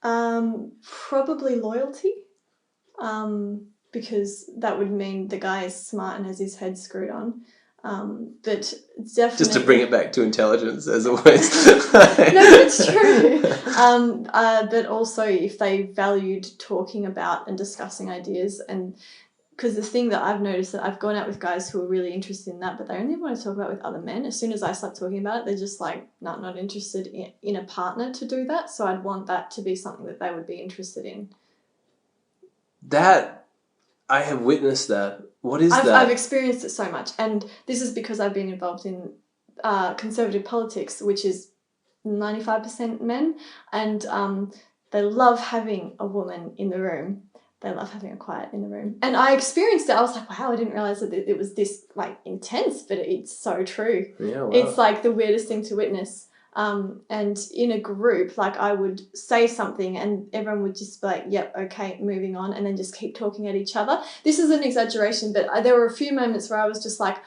Probably loyalty. Because that would mean the guy is smart and has his head screwed on. But definitely... Just to bring it back to intelligence, as always. No, it's true. But also if they valued talking about and discussing ideas, and because the thing that I've noticed, that I've gone out with guys who are really interested in that, but they only want to talk about it with other men. As soon as I start talking about it, they're just like not interested in a partner to do that. So I'd want that to be something that they would be interested in. That... I have witnessed that. What is that? I've experienced it so much. And this is because I've been involved in conservative politics, which is 95% men. And they love having a woman in the room. They love having a quiet in the room. And I experienced it. I was like, wow, I didn't realise that it was this like intense, but it's so true. Yeah, wow. It's like the weirdest thing to witness. And in a group, like I would say something and everyone would just be like, yep, okay, moving on, and then just keep talking at each other. This is an exaggeration, but there were a few moments where I was like,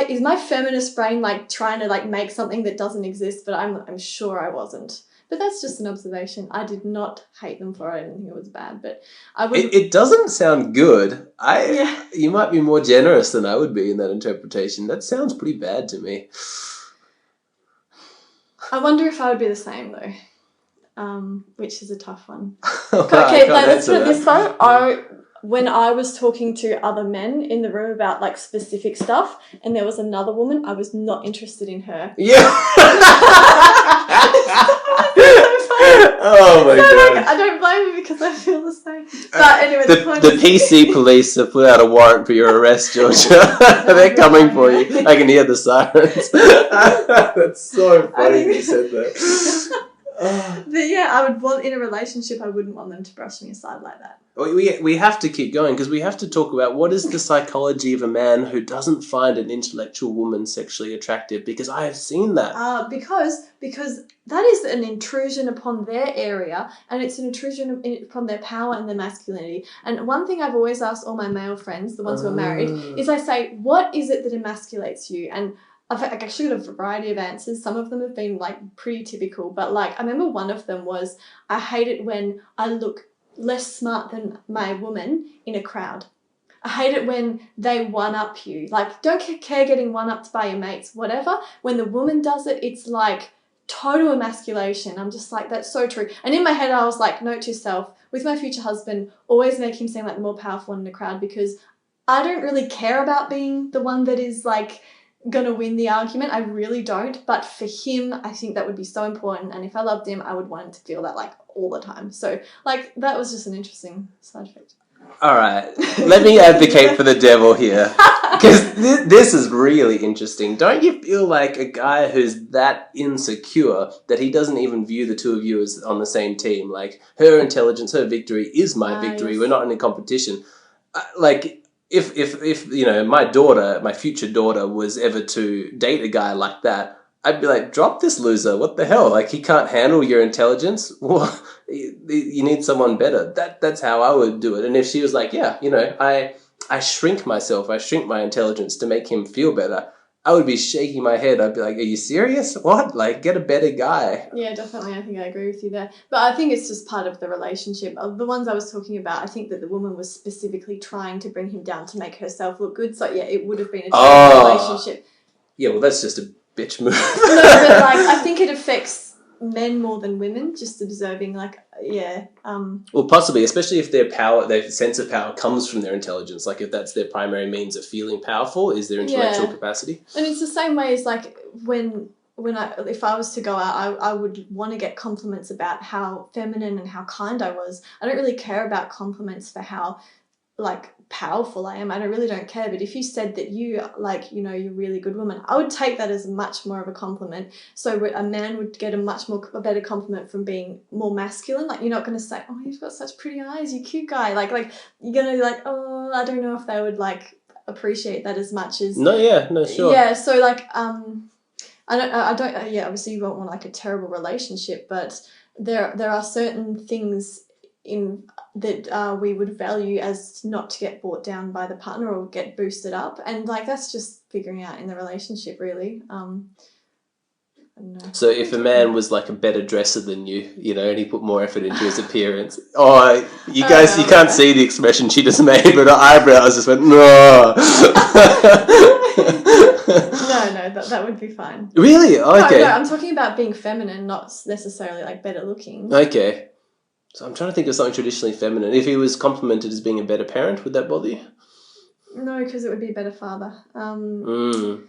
is my feminist brain like trying to like make something that doesn't exist? But I'm sure I wasn't. But that's just an observation. I did not hate them for it. I didn't think it was bad, but I would... It doesn't sound good. You might be more generous than I would be in that interpretation. That sounds pretty bad to me. I wonder if I would be the same though, which is a tough one. Well, okay, let's put it this though. When I was talking to other men in the room about like specific stuff, and there was another woman, I was not interested in her. Yeah. Oh my god! I don't blame you, because I feel the same. But anyway, the PC police have put out a warrant for your arrest, Georgia. They're coming for you. I can hear the sirens. That's so funny you said that. But yeah, I would want in a relationship. I wouldn't want them to brush me aside like that. We have to keep going because we have to talk about what is the psychology of a man who doesn't find an intellectual woman sexually attractive, because I have seen that. Because that is an intrusion upon their area, and it's an intrusion upon their power and their masculinity. And one thing I've always asked all my male friends, the ones who are married, is I say, what is it that emasculates you? And I've actually got a variety of answers. Some of them have been like pretty typical, but like I remember one of them was, I hate it when I look less smart than my woman in a crowd. I hate it when they one-up you. Like, don't care getting one-upped by your mates, whatever. When the woman does it, it's like total emasculation. I'm just like, that's so true. And in my head, I was like, note to yourself, with my future husband, always make him seem like the more powerful one in the crowd, because I don't really care about being the one that is like gonna win the argument. I really don't. But for him, I think that would be so important. And if I loved him, I would want him to feel that like all the time. So like that was just an interesting side effect. All right, let me advocate for the devil here, because this is really interesting. Don't you feel like a guy who's that insecure that he doesn't even view the two of you as on the same team? Like, her intelligence, her victory is my victory. Yes. We're not in a competition. Like, if you know, my future daughter was ever to date a guy like that, I'd be like, drop this loser. What the hell? Like, he can't handle your intelligence. Well, you need someone better. That's how I would do it. And if she was like, yeah, you know, I shrink myself, I shrink my intelligence to make him feel better, I would be shaking my head. I'd be like, are you serious? What? Like, get a better guy. Yeah, definitely. I think I agree with you there. But I think it's just part of the relationship. The ones I was talking about, I think that the woman was specifically trying to bring him down to make herself look good. So yeah, it would have been a terrible relationship. Yeah, well, that's just a bitch move. No, but like, I think it affects men more than women, just observing, like, yeah. Well, possibly, especially if their sense of power comes from their intelligence. Like, if that's their primary means of feeling powerful, is their intellectual capacity. And it's the same way as like if I was to go out, I would want to get compliments about how feminine and how kind I was. I don't really care about compliments for how like powerful I am. I really don't care. But if you said that you like, you know, you're a really good woman, I would take that as much more of a compliment. So a man would get a better compliment from being more masculine. Like, you're not going to say, oh, you've got such pretty eyes, you cute guy. Like you're going to be like, oh, I don't know if they would like appreciate that as much as. No, sure. Yeah. So like, obviously you won't want like a terrible relationship, but there are certain things in that we would value as not to get brought down by the partner or get boosted up, and like that's just figuring out in the relationship, really. I don't know. So if a man was like a better dresser than you know, and he put more effort into his appearance, you can't see the expression she just made, but her eyebrows just went, no. No, that would be fine. Really? Oh, okay. No, I'm talking about being feminine, not necessarily like better looking. Okay. So I'm trying to think of something traditionally feminine. If he was complimented as being a better parent, would that bother you? No, because it would be a better father. Men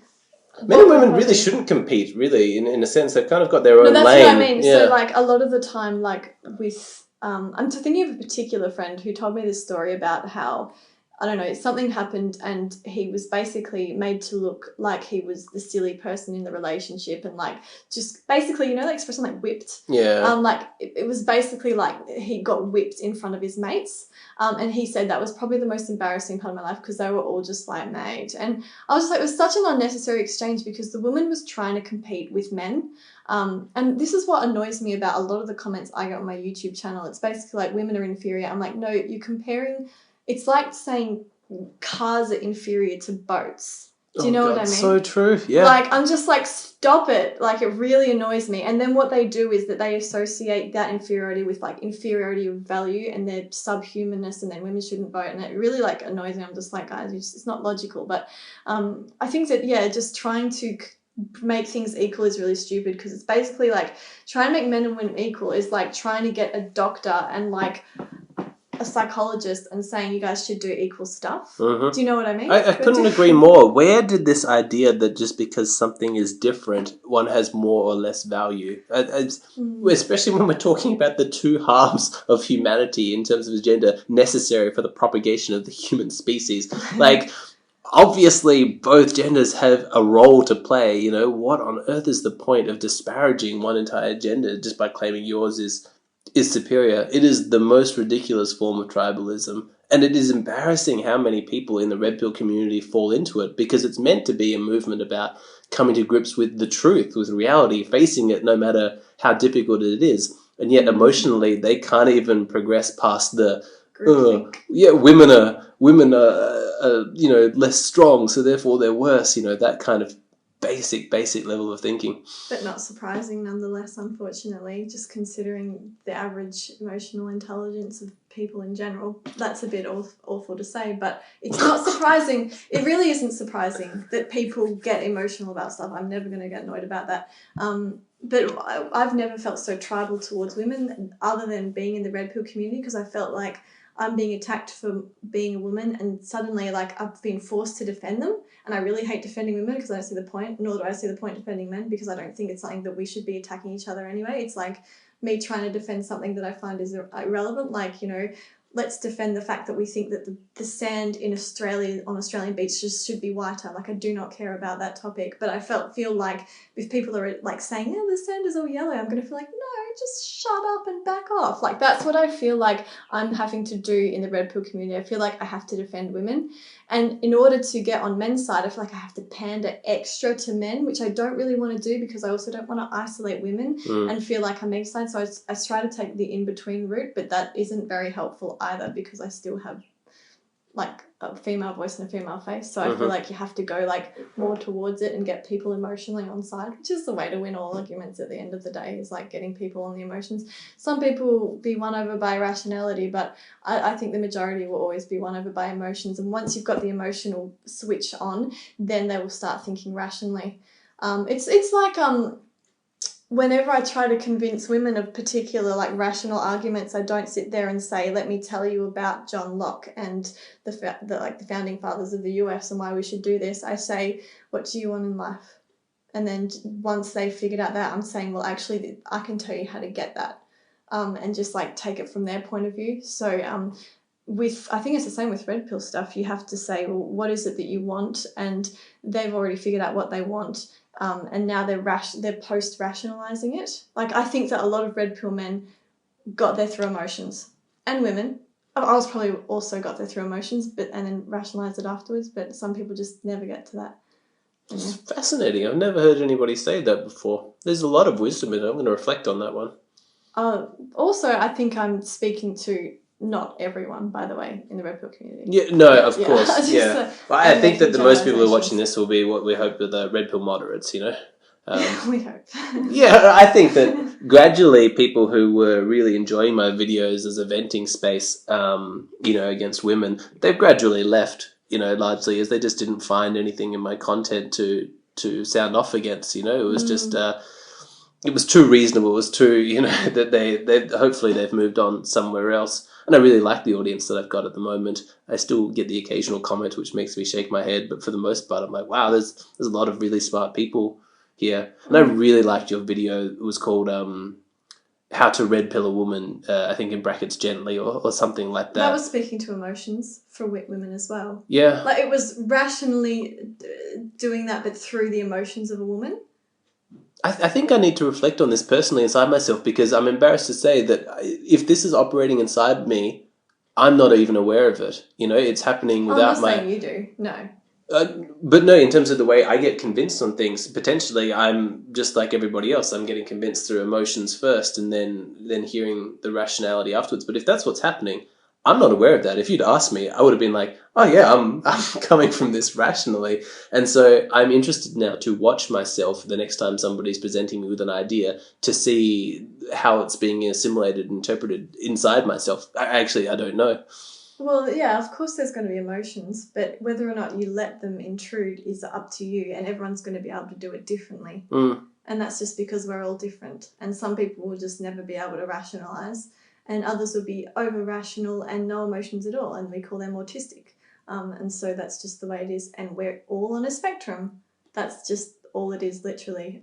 and women really shouldn't compete, really, in a sense. They've kind of got their own lane. That's what I mean. Yeah. So, like, a lot of the time, like, with... I'm thinking of a particular friend who told me this story about how, I don't know, something happened and he was basically made to look like he was the silly person in the relationship, and like just basically, you know, the expression like whipped. Yeah. Like it was basically like he got whipped in front of his mates. And he said that was probably the most embarrassing part of my life because they were all just like, mate. And I was like, it was such an unnecessary exchange because the woman was trying to compete with men. And this is what annoys me about a lot of the comments I get on my YouTube channel. It's basically like women are inferior. I'm like, no, you're comparing. It's like saying cars are inferior to boats. Do you know what I mean? So true, yeah. Like, I'm just like, stop it. Like, it really annoys me. And then what they do is that they associate that inferiority with, like, inferiority of value and their subhumanness, and then women shouldn't vote. And it really, like, annoys me. I'm just like, guys, it's not logical. But I think that, yeah, just trying to make things equal is really stupid because it's basically, like, trying to make men and women equal is, like, trying to get a doctor and, like, a psychologist and saying you guys should do equal stuff. Mm-hmm. Do you know what I mean? I couldn't agree more. Where did this idea that just because something is different, one has more or less value? Especially when we're talking about the two halves of humanity in terms of gender necessary for the propagation of the human species. Like, obviously both genders have a role to play. You know, what on earth is the point of disparaging one entire gender just by claiming yours is superior? It is the most ridiculous form of tribalism. And it is embarrassing how many people in the red pill community fall into it, because it's meant to be a movement about coming to grips with the truth, with reality, facing it no matter how difficult it is. And yet emotionally they can't even progress past the women are less strong, so therefore they're worse. You know, that kind of basic level of thinking. But not surprising nonetheless, unfortunately, just considering the average emotional intelligence of people in general. That's a bit awful to say, but it's not surprising. It really isn't surprising that people get emotional about stuff. I'm never going to get annoyed about that. But I've never felt so tribal towards women other than being in the red pill community, because I felt like I'm being attacked for being a woman, and suddenly like I've been forced to defend them. And I really hate defending women because I don't see the point, nor do I see the point defending men, because I don't think it's something that we should be attacking each other anyway. It's like me trying to defend something that I find is irrelevant. Like, you know, let's defend the fact that we think that the sand in Australia, on Australian beaches, should be whiter. Like, I do not care about that topic. But I feel like if people are like saying, oh, the sand is all yellow, I'm going to feel like, no, just shut up and back off. Like, that's what I feel like I'm having to do in the red pill community. I feel like I have to defend women. And in order to get on men's side, I feel like I have to pander extra to men, which I don't really want to do, because I also don't want to isolate women and feel like I'm men's side. So I try to take the in-between route, but that isn't very helpful either, because I still have like a female voice and a female face. So I feel like you have to go like more towards it and get people emotionally on side, which is the way to win all arguments at the end of the day, is like getting people on the emotions. Some people will be won over by rationality, but I think the majority will always be won over by emotions. And once you've got the emotional switch on, then they will start thinking rationally. It's like whenever I try to convince women of particular like rational arguments, I don't sit there and say, let me tell you about John Locke and the founding fathers of the US and why we should do this. I say, what do you want in life? And then once they've figured out that, I'm saying, well, actually, I can tell you how to get that, and just like take it from their point of view. So I think it's the same with red pill stuff. You have to say, well, what is it that you want? And they've already figured out what they want. And now they're post-rationalising it. Like, I think that a lot of red pill men got there through emotions, and women. I was probably also got there through emotions, and then rationalised it afterwards. But some people just never get to that. It's fascinating. I've never heard anybody say that before. There's a lot of wisdom in it. I'm going to reflect on that one. Also, I think I'm speaking to not everyone, by the way, in the red pill community. Yeah, no, of course, yeah. I think that the most people who are watching this will be what we hope are the red pill moderates, you know. We hope. Yeah, I think that gradually people who were really enjoying my videos as a venting space, against women, they've gradually left, largely as they just didn't find anything in my content to sound off against, It was just... it was too reasonable. It was too, that they hopefully they've moved on somewhere else. And I really like the audience that I've got at the moment. I still get the occasional comment which makes me shake my head, but for the most part, I'm like, wow, there's a lot of really smart people here. And I really liked your video. It was called How to Red Pill a Woman, I think in brackets gently or something like that. That was speaking to emotions for women as well. Yeah. Like, it was rationally doing that, but through the emotions of a woman. I think I need to reflect on this personally inside myself, because I'm embarrassed to say that if this is operating inside me, I'm not even aware of it. It's happening without I'm not saying you do, no. But no, in terms of the way I get convinced on things, potentially I'm just like everybody else. I'm getting convinced through emotions first and then hearing the rationality afterwards. But if that's what's happening, I'm not aware of that. If you'd asked me, I would have been like, oh yeah, I'm coming from this rationally. And so I'm interested now to watch myself the next time somebody's presenting me with an idea to see how it's being assimilated and interpreted inside myself. I don't know. Well, yeah, of course there's going to be emotions, but whether or not you let them intrude is up to you, and everyone's going to be able to do it differently. And that's just because we're all different. And some people will just never be able to rationalise, and others will be over-rational and no emotions at all, and we call them autistic. And so that's just the way it is, and we're all on a spectrum. That's just all it is, literally.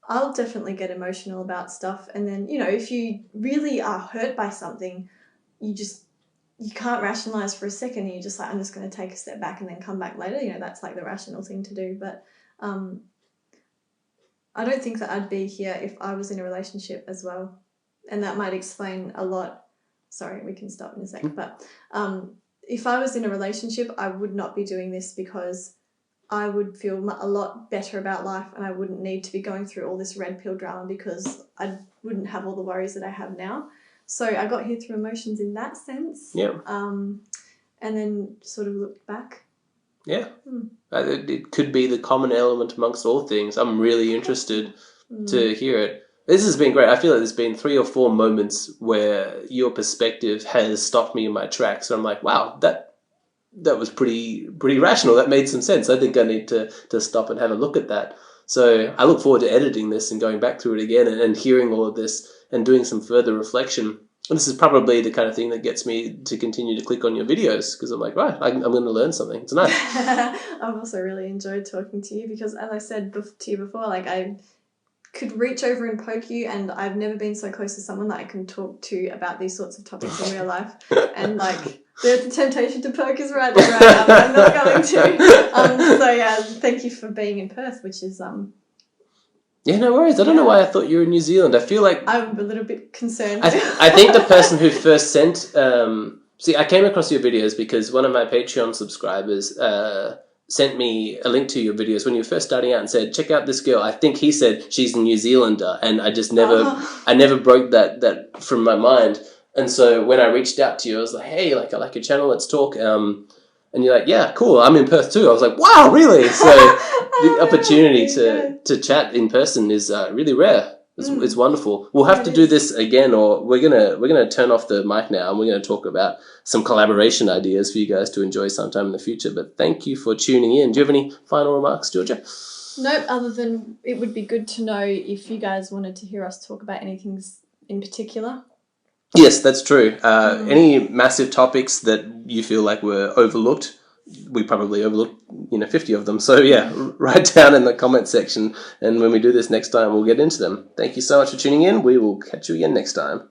I'll definitely get emotional about stuff, and then, if you really are hurt by something, you can't rationalize for a second. You're just like, I'm just going to take a step back and then come back later. You know, that's like the rational thing to do. But I don't think that I'd be here if I was in a relationship as well. And that might explain a lot. Sorry, we can stop in a sec. But if I was in a relationship, I would not be doing this because I would feel a lot better about life and I wouldn't need to be going through all this red pill drama because I wouldn't have all the worries that I have now. So I got here through emotions in that sense. Yeah. And then sort of looked back. Yeah. It could be the common element amongst all things. I'm really interested to hear it. This has been great. I feel like there's been 3 or 4 moments where your perspective has stopped me in my tracks. So I'm like, wow, that was pretty rational. That made some sense. I think I need to stop and have a look at that. So I look forward to editing this and going back through it again and hearing all of this and doing some further reflection. And this is probably the kind of thing that gets me to continue to click on your videos because I'm like, right, I'm going to learn something. It's nice. I've also really enjoyed talking to you because, as I said to you before, like I could reach over and poke you, and I've never been so close to someone that I can talk to about these sorts of topics in real life. And like the temptation to poke is right there, right? I'm not going to. So yeah, thank you for being in Perth, which is Yeah, no worries. I don't know why I thought you were in New Zealand. I feel like I'm a little bit concerned. I think the person who first sent see, I came across your videos because one of my Patreon subscribers sent me a link to your videos when you were first starting out and said, check out this girl. I think he said she's a New Zealander, and I just never broke that from my mind. And so when I reached out to you, I was like, hey, like I like your channel, let's talk. And you're like, yeah, cool, I'm in Perth too. I was like, wow, really? So the opportunity to chat in person is really rare. It's wonderful. We'll have to do this again, or we're gonna turn off the mic now and we're gonna talk about some collaboration ideas for you guys to enjoy sometime in the future. But thank you for tuning in. Do you have any final remarks, Georgia? Nope, other than it would be good to know if you guys wanted to hear us talk about anything in particular. Yes, that's true. Any massive topics that you feel like were overlooked, we probably overlooked 50 of them. So yeah, write down in the comment section, and when we do this next time, we'll get into them. Thank you so much for tuning in. We will catch you again next time.